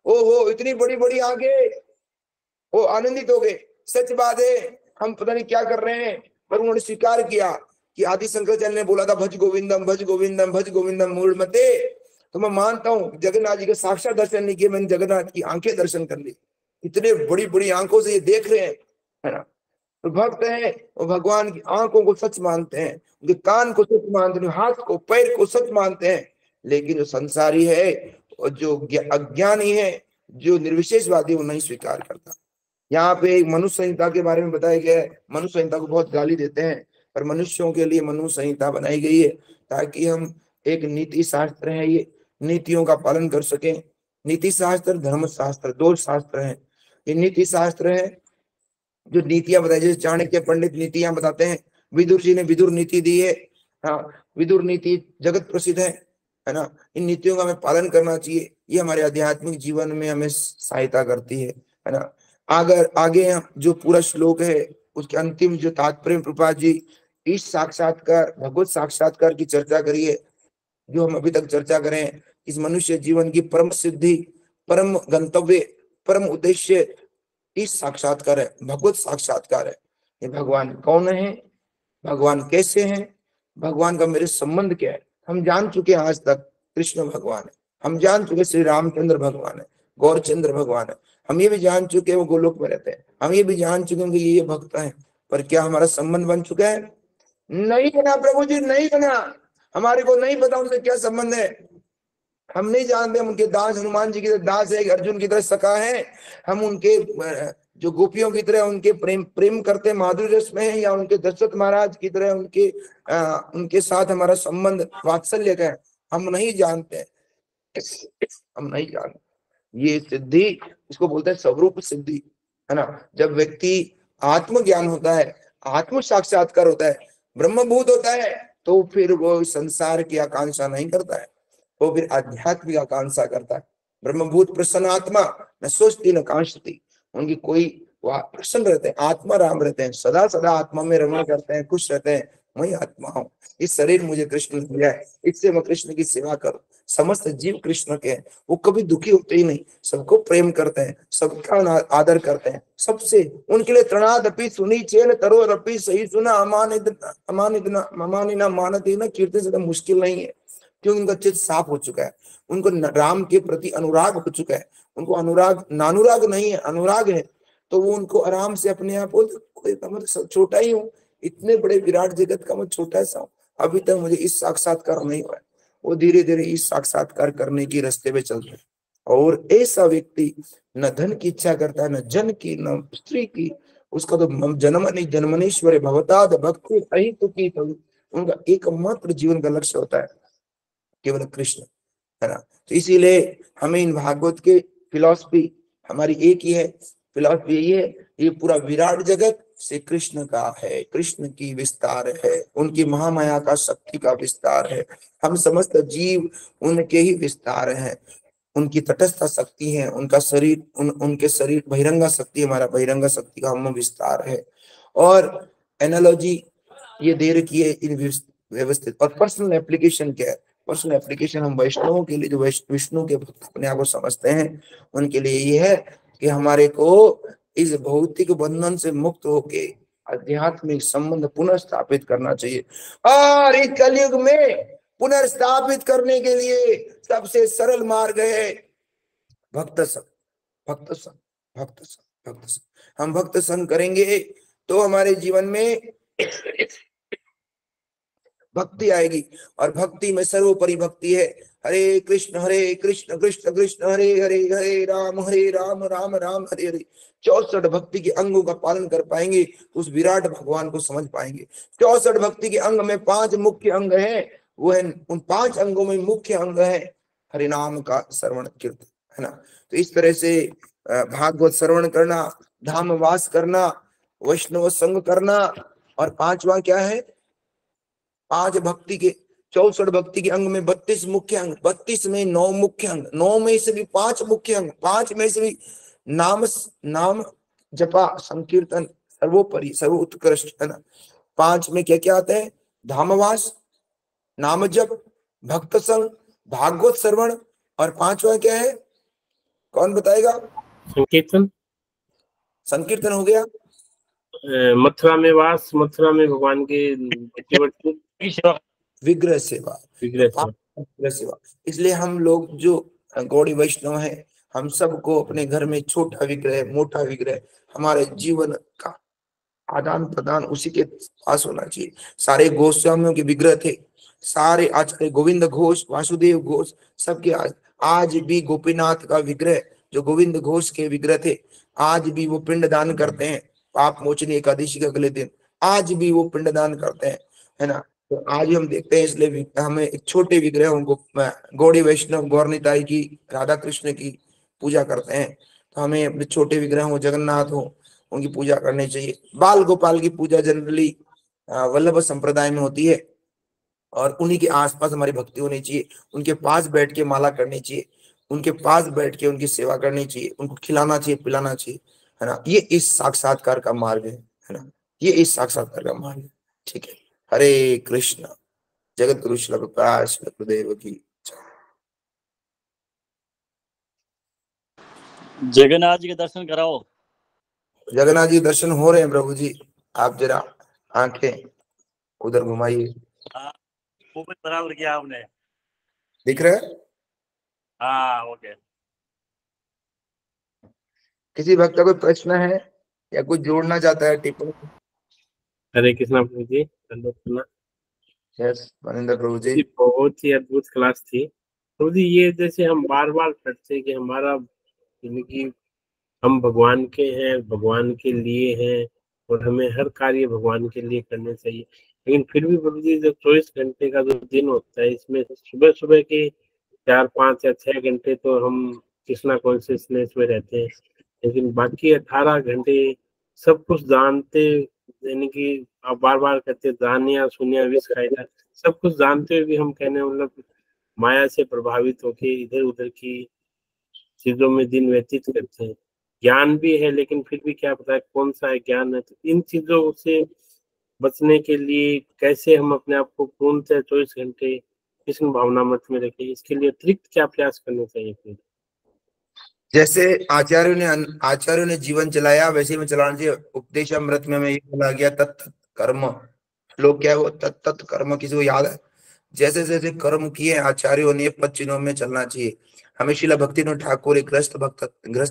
Speaker 1: ओहो इतनी बड़ी बड़ी आंखें, वो आनंदित हो गए। सच बात है, हम पता नहीं क्या कर रहे हैं, पर उन्होंने स्वीकार किया कि आदि शंकराचार्य ने बोला था भज गोविंदम भज गोविंदम भज गोविंदम मूल मते। तो मैं मानता हूँ जगन्नाथ जी का साक्षात दर्शन नहीं किया, मैंने जगन्नाथ की आंखें दर्शन कर ली, इतने बड़ी बड़ी आंखों से ये देख रहे हैं, है ना। तो भक्त हैं वो भगवान की आंखों को सच मानते हैं, उनके कान को सच मानते हैं, हाथ को पैर को सच मानते हैं। लेकिन जो संसारी है और जो अज्ञानी है, जो निर्विशेषवादी, वो नहीं स्वीकार करता। यहाँ पे एक मनुष्य संहिता के बारे में बताया गया है। मनुष्य संहिता को बहुत गाली देते हैं, पर मनुष्यों के लिए मनुष्य संहिता बनाई गई है ताकि हम, एक नीति शास्त्र है, ये नीतियों का पालन कर सके। नीति शास्त्र, धर्म शास्त्र, दो शास्त्र हैं। ये नीति शास्त्र है जो नीतियां बताई, जैसे चाणक्य पंडित नीतियां बताते हैं, विदुर जी ने विदुर नीति दी है। हाँ, विदुर नीति जगत प्रसिद्ध है ना। इन नीतियों का हमें पालन करना चाहिए, ये हमारे आध्यात्मिक जीवन में हमें सहायता करती है ना। अगर आगे जो पूरा श्लोक है उसके अंतिम जो तात्पर्य प्रभुपाद जी इस साक्षात्कार, भगवत साक्षात्कार की चर्चा करी है, जो हम अभी तक चर्चा करें, इस मनुष्य जीवन की परम सिद्धि, परम गंतव्य, परम उद्देश्य इस साक्षात्कार है, भगवत साक्षात्कार है। ये भगवान कौन है, भगवान कैसे हैं, भगवान का मेरे संबंध क्या है, हम जान चुके हैं। आज तक कृष्ण भगवान है, हम जान चुके श्री रामचंद्र भगवान है, गौरचंद्र भगवान है, हम ये भी जान चुके हैं वो गोलोक में रहते हैं, हम ये भी जान चुके हैं कि ये भक्त हैं। पर क्या हमारा संबंध बन चुका है? नहीं बना प्रभु जी, नहीं बना। हमारे को नहीं पता उनसे क्या संबंध है, हम नहीं जानते। हम उनके दास, हनुमान जी की तरह दास है, अर्जुन की तरह सखा है, हम उनके जो गोपियों की तरह उनके प्रेम करते माधुर्य रस में है, या उनके दशरथ महाराज की तरह उनके साथ हमारा संबंध वात्सल्य का है, हम नहीं जानते, हम नहीं जानते। ये सिद्धि, इसको बोलते हैं स्वरूप सिद्धि, है ना। जब व्यक्ति आत्मज्ञान होता है, आत्म साक्षात्कार होता है, ब्रह्मभूत होता है, तो फिर वो संसार की आकांक्षा नहीं करता है, वो फिर आध्यात्मिक आकांक्षा करता है। ब्रह्मभूत प्रसन्न आत्मा न सोचती न कांक्षती, उनकी कोई प्रसन्न रहते हैं, आत्मा राम रहते हैं, सदा सदा आत्मा में रमण करते हैं, खुश रहते हैं, मैं आत्मा हूँ, इस शरीर मुझे कृष्ण ने दिया है, इससे मैं कृष्ण की सेवा करूं। समस्त जीव कृष्ण के हैं, वो कभी दुखी होते ही नहीं, सबको प्रेम करते हैं, सबका आदर करते हैं, सबसे उनके लिए तृणादपि सुनी चेल तरो रपि सही सुना अमानिना मानती ना कीर्तन से तो मुश्किल नहीं है, क्योंकि उनका चित्त साफ हो चुका है, उनको राम के प्रति अनुराग हो चुका है, उनको अनुराग नानुराग नहीं है, अनुराग है। तो वो उनको आराम से अपने आप बोलते कोई मतलब छोटा ही हूँ, इतने बड़े विराट जगत का मैं छोटा सा हूँ, अभी तक मुझे इस साक्षात्कार नहीं हुआ है। वो धीरे धीरे इस साक्षात्कार करने की रास्ते पे चलते हैं। और ऐसा व्यक्ति न धन की इच्छा करता है, न जन की, न स्त्री की, उसका तो जन्मनि जन्मनीश्वर भवताद भक्ति अहित की, उनका एकमात्र जीवन का लक्ष्य होता है केवल कृष्ण, है ना। तो इसीलिए हमें इन भागवत के फिलॉसफी हमारी एक ही है, फिलॉसफी यही है, ये पूरा विराट जगत श्री कृष्ण का है, कृष्ण की विस्तार है, उनकी महामाया का शक्ति का विस्तार है, हम समस्त जीव उनके ही विस्तार हैं, उनकी तटस्थ शक्ति है, उनका शरीर उनके शरीर बहिरंगा शक्ति हमारा बहिरंगा शक्ति का हम विस्तार है। और एनालॉजी ये दे रखी है इन व्यवस्थित। और पर्सनल एप्लीकेशन क्या है? पर्सनल एप्लीकेशन हम वैष्णवों के लिए, जो विष्णु के भक्त अपने आप को समझते हैं, उनके लिए ये है कि हमारे को इस भौतिक बंधन से मुक्त होके आध्यात्मिक संबंध पुनः स्थापित करना चाहिए। और इस कलयुग में पुनर्स्थापित करने के लिए सबसे सरल मार्ग है भक्त संग, भक्त संग, भक्त संग, भक्त संग। हम भक्त संग करेंगे तो हमारे जीवन में भक्ति आएगी, और भक्ति में सर्वोपरि भक्ति है हरे कृष्ण कृष्ण कृष्ण हरे हरे, हरे राम राम राम हरे हरे। 64 भक्ति के अंगों का पालन कर पाएंगे तो उस विराट भगवान को समझ पाएंगे। 64 भक्ति के अंग में 5 मुख्य अंग हैं, वो है उन 5 अंगों में मुख्य अंग है हरि नाम का श्रवण कीर्तन, है ना। तो इस तरह से भागवत श्रवण करना, धाम वास करना, वैष्णव संग करना, और 5वां क्या है? 5 भक्ति के 64 भक्ति के अंग में 32 मुख्य अंग, 32 में 9 मुख्य अंग, 9 में से भी 5 मुख्य अंग, 5 में से भी नाम जपा संकीर्तन सर्वोपरि सर्वोत्कृष्ट, है ना। 5 में क्या क्या आते हैं? धामवास, नाम जप, भक्त संग, भागवत श्रवण, और 5वां क्या है? कौन बताएगा?
Speaker 4: संकीर्तन।
Speaker 1: संकीर्तन हो गया।
Speaker 4: मथुरा में वास, मथुरा में भगवान के
Speaker 1: विग्रह सेवा, विग्रह सेवा। इसलिए हम लोग जो गौड़ी वैष्णव हैं, हम सबको अपने घर में छोटा विग्रह, मोटा विग्रह, हमारे जीवन का आदान प्रदान उसी के पास होना चाहिए। सारे गोस्वामियों के विग्रह थे, सारे आचार्य गोविंद घोष, वासुदेव घोष, सबके आज भी गोपीनाथ का विग्रह जो गोविंद घोष के विग्रह थे, आज भी वो पिंड दान करते हैं। पाप मोचनी एकादशी के अगले दिन आज भी वो पिंड दान करते हैं, है ना। तो आज हम देखते हैं, इसलिए हमें एक छोटे विग्रह उनको गौड़ी वैष्णव गौरनिताई की, राधा कृष्ण की पूजा करते हैं। तो हमें अपने छोटे विग्रह हो, जगन्नाथ हो, उनकी पूजा करनी चाहिए। बाल गोपाल की पूजा जनरली वल्लभ संप्रदाय में होती है, और उन्हीं के आसपास हमारी भक्ति होनी चाहिए। उनके पास बैठ के माला करनी चाहिए, उनके पास बैठ के उनकी सेवा करनी चाहिए, उनको खिलाना चाहिए, पिलाना चाहिए, है ना। ये इस साक्षात्कार का मार्ग है ना, ये इस साक्षात्कार का मार्ग है। ठीक है, हरे कृष्ण। जगत गुरु श्री प्रकाश गुरुदेव की।
Speaker 8: जगन्नाथ जी के दर्शन कराओ।
Speaker 1: जगन्नाथ जी दर्शन हो रहे हैं प्रभु जी, आप जरा आंखें उधर घुमाइए।
Speaker 8: बराबर किया आपने,
Speaker 1: दिख रहा है?
Speaker 8: हाँ ओके।
Speaker 1: किसी भक्त का कोई प्रश्न है या कुछ जोड़ना चाहता है? टिप्पणी?
Speaker 4: हरे कृष्णा प्रभु जी,
Speaker 1: यस मनिंदर प्रभु जी।
Speaker 4: बहुत ही अद्भुत क्लास थी प्रभु जी। ये जैसे हम बार बार करते हैं कि हमारा जिंदगी हम भगवान के हैं, भगवान के लिए हैं, और हमें हर कार्य भगवान के लिए करने चाहिए। लेकिन फिर भी प्रभु जी, जो 24 घंटे का जो दिन होता है, इसमें सुबह सुबह के 4, 5 या 6 घंटे तो हम कृष्णा कॉन्शियसनेस में रहते हैं, लेकिन बाकी 18 घंटे सब कुछ जानते, यानी कि आप बार बार कहते जानिया सुनिया विष खाया, सब कुछ जानते हुए भी हम कहने मतलब माया से प्रभावित होके इधर उधर की चीजों में दिन व्यतीत करते हैं। ज्ञान भी है, लेकिन फिर भी क्या पता है कौन सा है ज्ञान है। तो इन चीजों से बचने के लिए कैसे हम अपने आप को पूर्णतः 24 घंटे कृष्ण भावनामृत में रखें, इसके लिए अतिरिक्त क्या प्रयास करने चाहिए फिर?
Speaker 1: जैसे आचार्यों ने जीवन चलाया वैसे ही में चलाना चाहिए। उपदेश अमृत में हमें ये बोला गया तत्त कर्म, श्लोक क्या है वो, तत्त कर्म, किसी को याद है? जैसे जैसे कर्म किए आचार्यों ने पद चिन्हों में चलना चाहिए। हमें शिला भक्तिनाथ ठाकुर एक ग्रस्त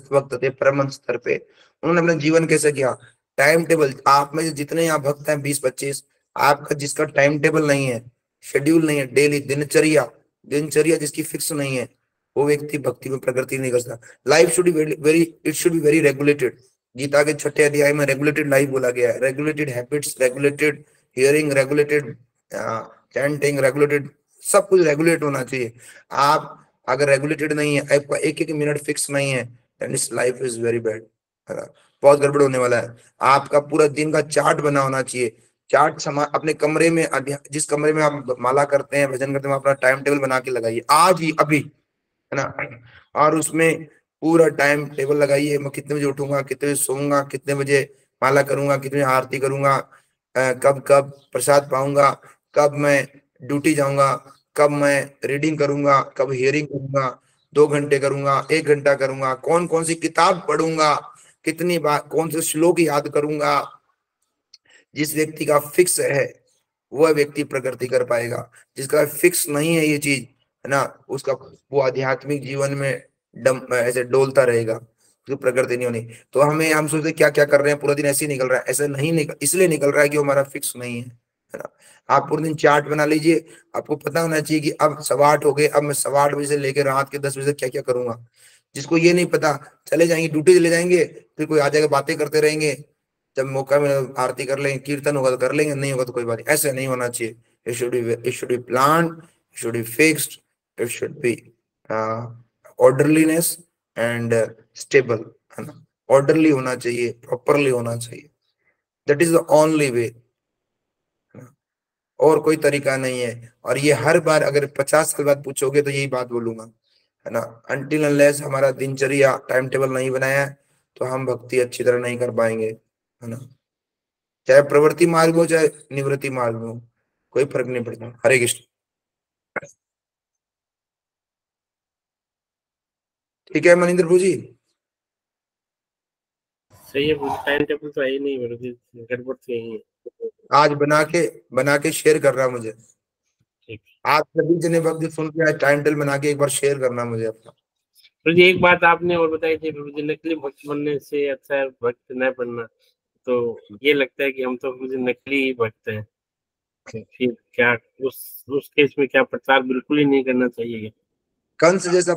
Speaker 1: भक्त थे परम स्तर पे, उन्होंने अपना जीवन कैसे किया, टाइम टेबल। आप में से जितने यहाँ भक्त हैं 20-25, आपका जिसका टाइम टेबल नहीं है, शेड्यूल नहीं है, डेली दिनचर्या दिनचर्या जिसकी फिक्स नहीं है, वो व्यक्ति भक्ति में प्रगति नहीं कर सकता। Life should be very it should be very regulated. Gita के 6ठे अध्याय में रेगुलेटेड लाइफ बोला गया है। Regulated habits, regulated hearing, regulated chanting, regulated, सब कुछ रेगुलेट होना चाहिए। आप अगर रेगुलेटेड नहीं है, आपका एक एक मिनट फिक्स नहीं है, then this life is very bad, है ना, बहुत गड़बड़ होने वाला है। आपका पूरा दिन का चार्ट बना होना चाहिए। चार्ट अपने कमरे में, जिस कमरे में आप माला करते हैं, भजन करते हैं, अपना टाइम टेबल बना के लगाइए आज ही अभी, है ना। और उसमें पूरा टाइम टेबल लगाइए, मैं कितने बजे उठूंगा, कितने बजे सोऊंगा, कितने बजे माला करूंगा, कितने बजे आरती करूंगा, कब कब प्रसाद पाऊंगा, कब मैं ड्यूटी जाऊंगा, कब मैं रीडिंग करूंगा, कब हियरिंग करूंगा, 2 घंटे करूंगा, 1 घंटा करूंगा, कौन कौन सी किताब पढ़ूंगा, कितनी बार कौन से श्लोक याद करूंगा। जिस व्यक्ति का फिक्स है वह व्यक्ति प्रगति कर पाएगा। जिसका फिक्स नहीं है ये चीज, है ना, उसका वो आध्यात्मिक जीवन में ऐसे डोलता रहेगा, तो प्रगति नहीं होनी। तो हम सोचते क्या क्या कर रहे हैं, पूरा दिन ऐसे ही निकल रहा है, ऐसे नहीं निकल, इसलिए निकल रहा है कि वो हमारा फिक्स नहीं है ना। आप पूरे दिन चार्ट बना लीजिए। आपको पता होना चाहिए कि अब 8:15 हो गए, अब मैं 8:15 से लेकर रात के 10 बजे तक क्या क्या करूंगा। जिसको ये नहीं पता, चले जाएंगे ड्यूटी चले जाएंगे, फिर कोई आ जाएगा, बातें करते रहेंगे, जब मौका मिले आरती कर लेंगे, कीर्तन होगा तो कर लेंगे, नहीं होगा तो कोई बात नहीं। ऐसे नहीं होना चाहिए। It should B plan, it should be fixed, it should B orderliness and stable, है ना। ऑर्डरली होना चाहिए, प्रॉपरली होना चाहिए, that is the only way, और कोई तरीका नहीं है। और ये हर बार अगर 50 साल बाद पूछोगे तो यही बात बोलूंगा, है ना। अनटिल अनलेस हमारा दिनचर्या टाइम टेबल नहीं बनाया है, तो हम भक्ति अच्छी तरह नहीं कर पाएंगे, है ना। चाहे प्रवृत्ति मार्ग हो चाहे निवृत्ति मार्ग हो, कोई फर्क नहीं पड़ता। हरे कृष्ण। ठीक है मनिंदर भू जी,
Speaker 4: सही है, टाइम टेबल तो है ही नहीं, गड़बड़ तो यही है।
Speaker 1: आज बना के शेयर कर रहा मुझे।
Speaker 4: ठीक।
Speaker 1: आप सभी जने भक्त सुन के आज टाइम टेबल बना के एक बार शेयर करना मुझे अपना।
Speaker 4: तो ये एक बात आपने और बताई थी प्रभु जी, नकली भक्त बनने से अच्छा है भक्त न बनना। तो ये लगता है कि हम तो मुझे नकली ही भक्त हैं, फिर क्या उस केस में क्या प्रचार बिल्कुल ही नहीं करना चाहिए?
Speaker 1: कंस जैसा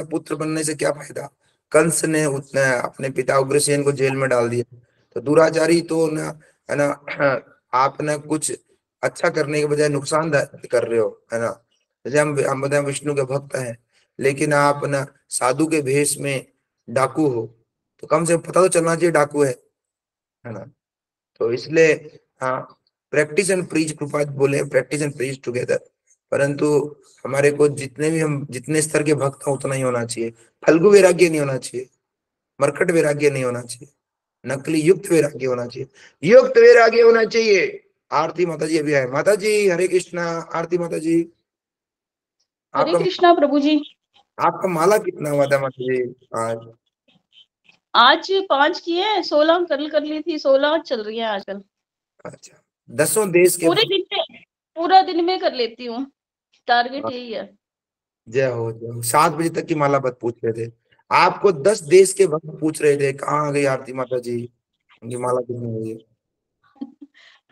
Speaker 1: पुत्र बनने से क्या फायदा। कंस ने अपने पिता उग्रसेन को जेल में डाल दिया, तो दुराचारी तो ना, है ना, आपने कुछ अच्छा करने के बजाय नुकसान कर रहे हो, है ना। जैसे हम बताएं विष्णु के भक्त हैं, लेकिन आप ना साधु के भेष में डाकू हो, तो कम से कम पता तो चलना चाहिए डाकू है ना। तो इसलिए हाँ, प्रैक्टिस एंड प्रीच, कृपा बोले प्रैक्टिस एंड प्रीच टुगेदर। परंतु हमारे को हम जितने स्तर के भक्त हैं उतना ही होना चाहिए। फल्गु वैराग्य नहीं होना चाहिए, मरकट वैराग्य नहीं होना चाहिए, नकली युक्त वैराग्य होना चाहिए, युक्त वैराग्य होना चाहिए। आरती माता जी अभी आए। माता जी हरे कृष्णा। आरती माता जी,
Speaker 5: हरे
Speaker 1: आपका
Speaker 5: कृष्णा प्रभु जी।
Speaker 1: आपका माला कितना हुआ था माता जी आज?
Speaker 5: आज 5 किए हैं, 16 कल कर ली थी, 16 चल रही है आजकल।
Speaker 1: अच्छा, 10 देश के
Speaker 5: पूरे दिन में, पूरा दिन में कर लेती हूँ, टारगेट यही है।
Speaker 1: जय हो जय हो। 7 बजे तक की माला बत पूछ रहे थे आपको, 10 देश के भक्त पूछ रहे थे कहाँ गई आरती माता जी, उनकी माला कितनी हुई है।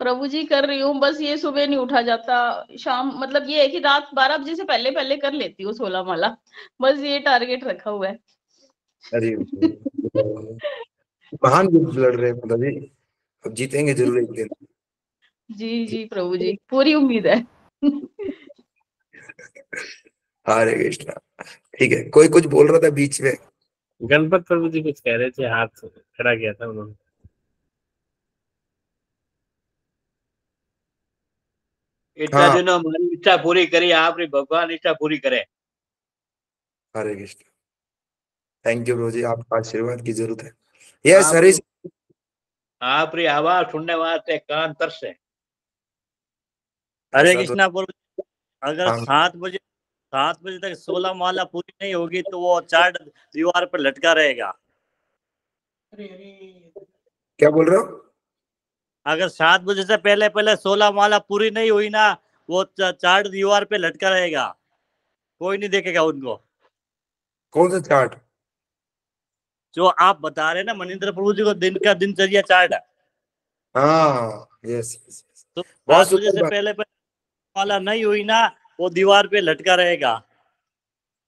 Speaker 5: प्रभु जी कर रही हूँ, बस ये सुबह नहीं उठा जाता, शाम मतलब ये है कि रात 12 बजे से पहले पहले कर लेती हूँ 16 माला, बस ये टारगेट रखा हुआ है।
Speaker 1: अरे महान युद्ध लड़ रहे हैं माता जी, अब जीतेंगे जरूर एक दिन।
Speaker 5: जी जी प्रभु जी, पूरी उम्मीद है।
Speaker 1: हरे कृष्णा। ठीक है, कोई कुछ बोल रहा था बीच में।
Speaker 4: गणपत प्रभु जी कुछ कह रहे थे, हाथ खड़ा किया था उन्होंने।
Speaker 7: इतना
Speaker 1: हाँ,
Speaker 7: दिनों हमारी इच्छा पूरी करी, आपने भगवान इच्छा पूरी करे।
Speaker 1: हरे कृष्णा। थैंक यू रोजी, आपका आशीर्वाद की जरूरत है। यस
Speaker 7: आप
Speaker 1: हरे।
Speaker 7: आपकी आवाज सुनने वास्ते कान तरसे।
Speaker 8: हरे
Speaker 1: ऐसा तो
Speaker 8: कृष्णा प्रभु जी, अगर
Speaker 1: हाँ
Speaker 8: 7 बजे तक 16 माला पूरी नहीं होगी तो वो चार्ट दीवार पर लटका रहेगा।
Speaker 1: क्या बोल रहे हो?
Speaker 8: अगर 7 बजे से पहले पहले 16 माला पूरी नहीं हुई ना, वो चार्ट दीवार पे लटका रहेगा, कोई नहीं देखेगा उनको।
Speaker 1: कौन सा चार्ट?
Speaker 8: जो आप बता रहे हैं ना मनिंद्र प्रभु जी को, दिन का दिनचर्या चार्ट है,
Speaker 1: हाँ यस यस,
Speaker 8: तो
Speaker 1: बहुत
Speaker 8: 7 बजे
Speaker 1: सुंदर
Speaker 8: से
Speaker 1: बात।
Speaker 8: पहले पहले माला नहीं हुई ना, वो दीवार पे लटका रहेगा।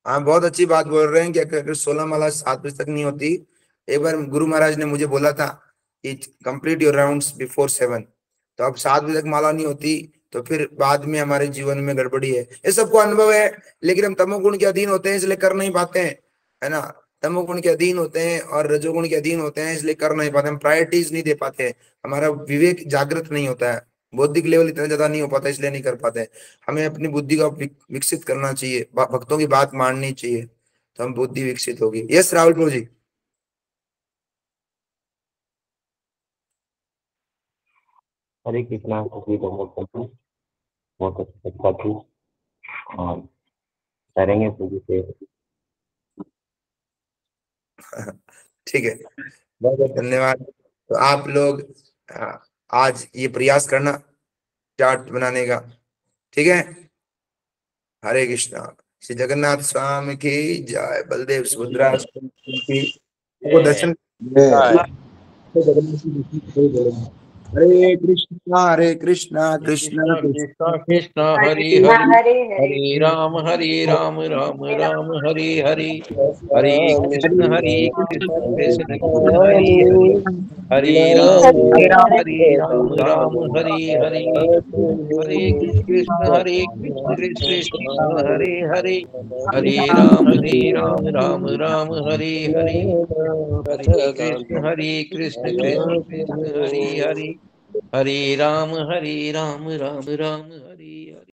Speaker 1: हाँ बहुत अच्छी बात बोल रहे हैं कि अगर 16 माला 7 बजे तक नहीं होती। एक बार गुरु महाराज ने मुझे बोला था कि कंप्लीट योर राउंड्स बिफोर 7। तो अब 7 बजे तक माला नहीं होती तो फिर बाद में हमारे जीवन में गड़बड़ी है। ये सबको अनुभव है, लेकिन हम तमोगुण के अधीन होते हैं इसलिए कर नहीं पाते हैं, है ना। तमोगुण के अधीन होते हैं और रजोगुण के अधीन होते हैं इसलिए कर नहीं पाते, हम प्रायोरिटीज नहीं दे पाते हैं, हमारा विवेक जागृत नहीं होता है, बौद्धिक लेवल इतना ज्यादा नहीं हो पाता इसलिए नहीं कर पाते। हमें अपनी बुद्धि को विकसित करना चाहिए, भक्तों की बात माननी चाहिए, तो हम बुद्धि विकसित होगी। यस राहुल प्रभु जी।
Speaker 9: हरे कृष्णा बहुत अच्छा थी और करेंगे पूरी से।
Speaker 1: ठीक है, बहुत बहुत धन्यवाद। तो आप लोग आज ये प्रयास करना चार्ट बनाने का, ठीक है। हरे कृष्णा। श्री जगन्नाथ स्वामी की जय। बलदेव सुभद्रा की वो दर्शन। हरे कृष्णा कृष्ण
Speaker 10: कृष्णा कृष्णा हरि हरि हरे राम राम राम हरि हरि हरे कृष्ण कृष्ण हरि हरि हरे राम राम हरि हरि हरे कृष्ण कृष्ण हरे हरि हरे राम राम हरि हरि हरे कृष्ण कृष्ण हरि हरि हरे राम राम राम हरि हरि।